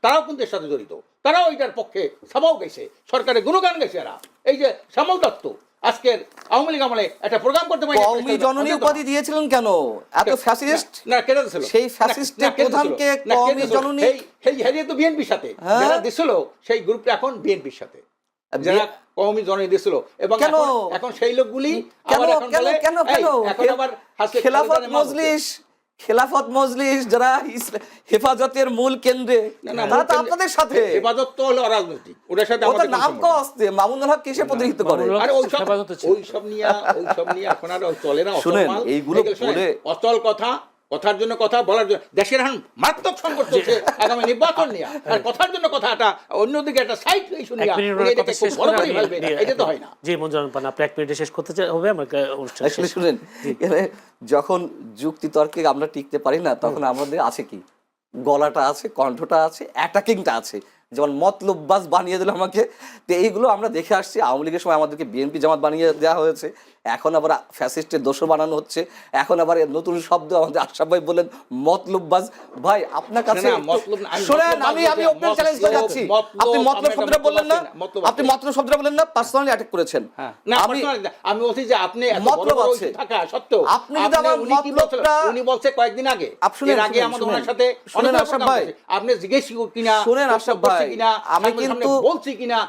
তারাও কিন্তু এর সাথে জড়িত, তারাও এটার পক্ষে সভাও গেছে, সরকারের গুণগান গেছে এরা। এই যে শ্যামল দত্ত আজকের আওয়ামী লীগ আমলে একটা প্রোগ্রাম করতে পারে, কওমি জননী উপাধি দিয়েছিলেন কেন? এত ফ্যাসিস্ট? না কেটে দিছিল সেই ফ্যাসিস্টের প্রধানকে কওমি জননী, হেরিয়ে তো বিএনপির সাথে হ্যাঁ? যারা দিছিল, সেই গ্রুপটা এখন বিএনপির সাথে, যারা কওমি জননী দিছিল। এবং কেন? এখন সেই লোকগুলি কেন আবার এখন কেন বলে, কেন এই, কেন এখন আবার খেলাফত মজলিস, খেলাফত মজলিস যারা হেফাজতের মূল কেন্দ্রে, তারা তো আপনাদের সাথে। হেফাজত তো হলো রাজনৈতিক, ওটার সাথে ওটা আমাদের কোনো নাম সম্পর্ক নেই। কস্তে মামুনুল হক কিসে প্রতিনিধিত্ব করে? মামুনুল হক আরে ওইসব হেফাজতে ছিল। ওইসব নিয়ে এখন আর চলে না। শুনেন, অচল মাল। এইগুলো এগুলো শুনেন, বলে- অচল কথা, কথার জন্য কথা বলার জন্য দেশের এখন মারাত্মক সংকট চলছে আগামী নির্বাচন নিয়ে, আর কথার জন্য কথাটা অন্যদিকে একটা সাইড ইস্যু নিয়ে এক মিনিট উনি ওনার এটাকে কথা খুব শেষ বড় করে করে আমি ফেলবে, নিয়ে- এটা তো হয় না। জি মঞ্জুর পান, আপনি 1 মিনিটে শেষ করতে হবে আমাকে অনুষ্ঠান আসলে শেষ। শুনেন, এখানে যখন যুক্তি তর্কে আমরা টিকতে পারি না, তখন আমাদের আছে কি, গলাটা আছে, কণ্ঠটা আছে, অ্যাটাকিংটা আছে। যেমন মতলববাজ বানিয়ে দিল আমাকে। তো এইগুলো আমরা দেখে আসছি, আওয়ামী লীগের সময় আমাদেরকে বিএনপি জামাত বানিয়ে দেওয়া হয়েছে, এখন আবার ফ্যাসিস্টের দোষর বানানো হচ্ছে, এখন আবার নতুন শব্দ আমাদের আশরাফ ভাই বললেন মতলববাজ। ভাই আপনার কাছে না, মতলব না, আমি শোনেন, মতলব আমি বলছি, ওপেন চ্যালেঞ্জ করে যাচ্ছি। মতলব, আপনি মতলব আমি শব্দটা একটা বললেন না, মতলব আপনি মতলব শব্দটা বললেন না, পার্সোনালি অ্যাটাক করেছেন। না, আমি আমি বলছি যে আপনি এত বড় মতলব বড় আছে। issue থাকা সত্ত্বেও আপনি যদি আমার উনি কি বলছিল? মতলবটা- উনি বলছে কয়েকদিন আগে, শুনেন, এর আগে শুনেন, আমাদের শুনেন। ওনার সাথে শুনেন অনেক আশরাফ প্রোগ্রাম ভাই, করেছে। আপনি জিজ্ঞেস কিনা, শুনেন প্রশ্ন আশরাফ করছি ভাই, কিনা, আমি সামনে কিন্তু- বলছি কিনা,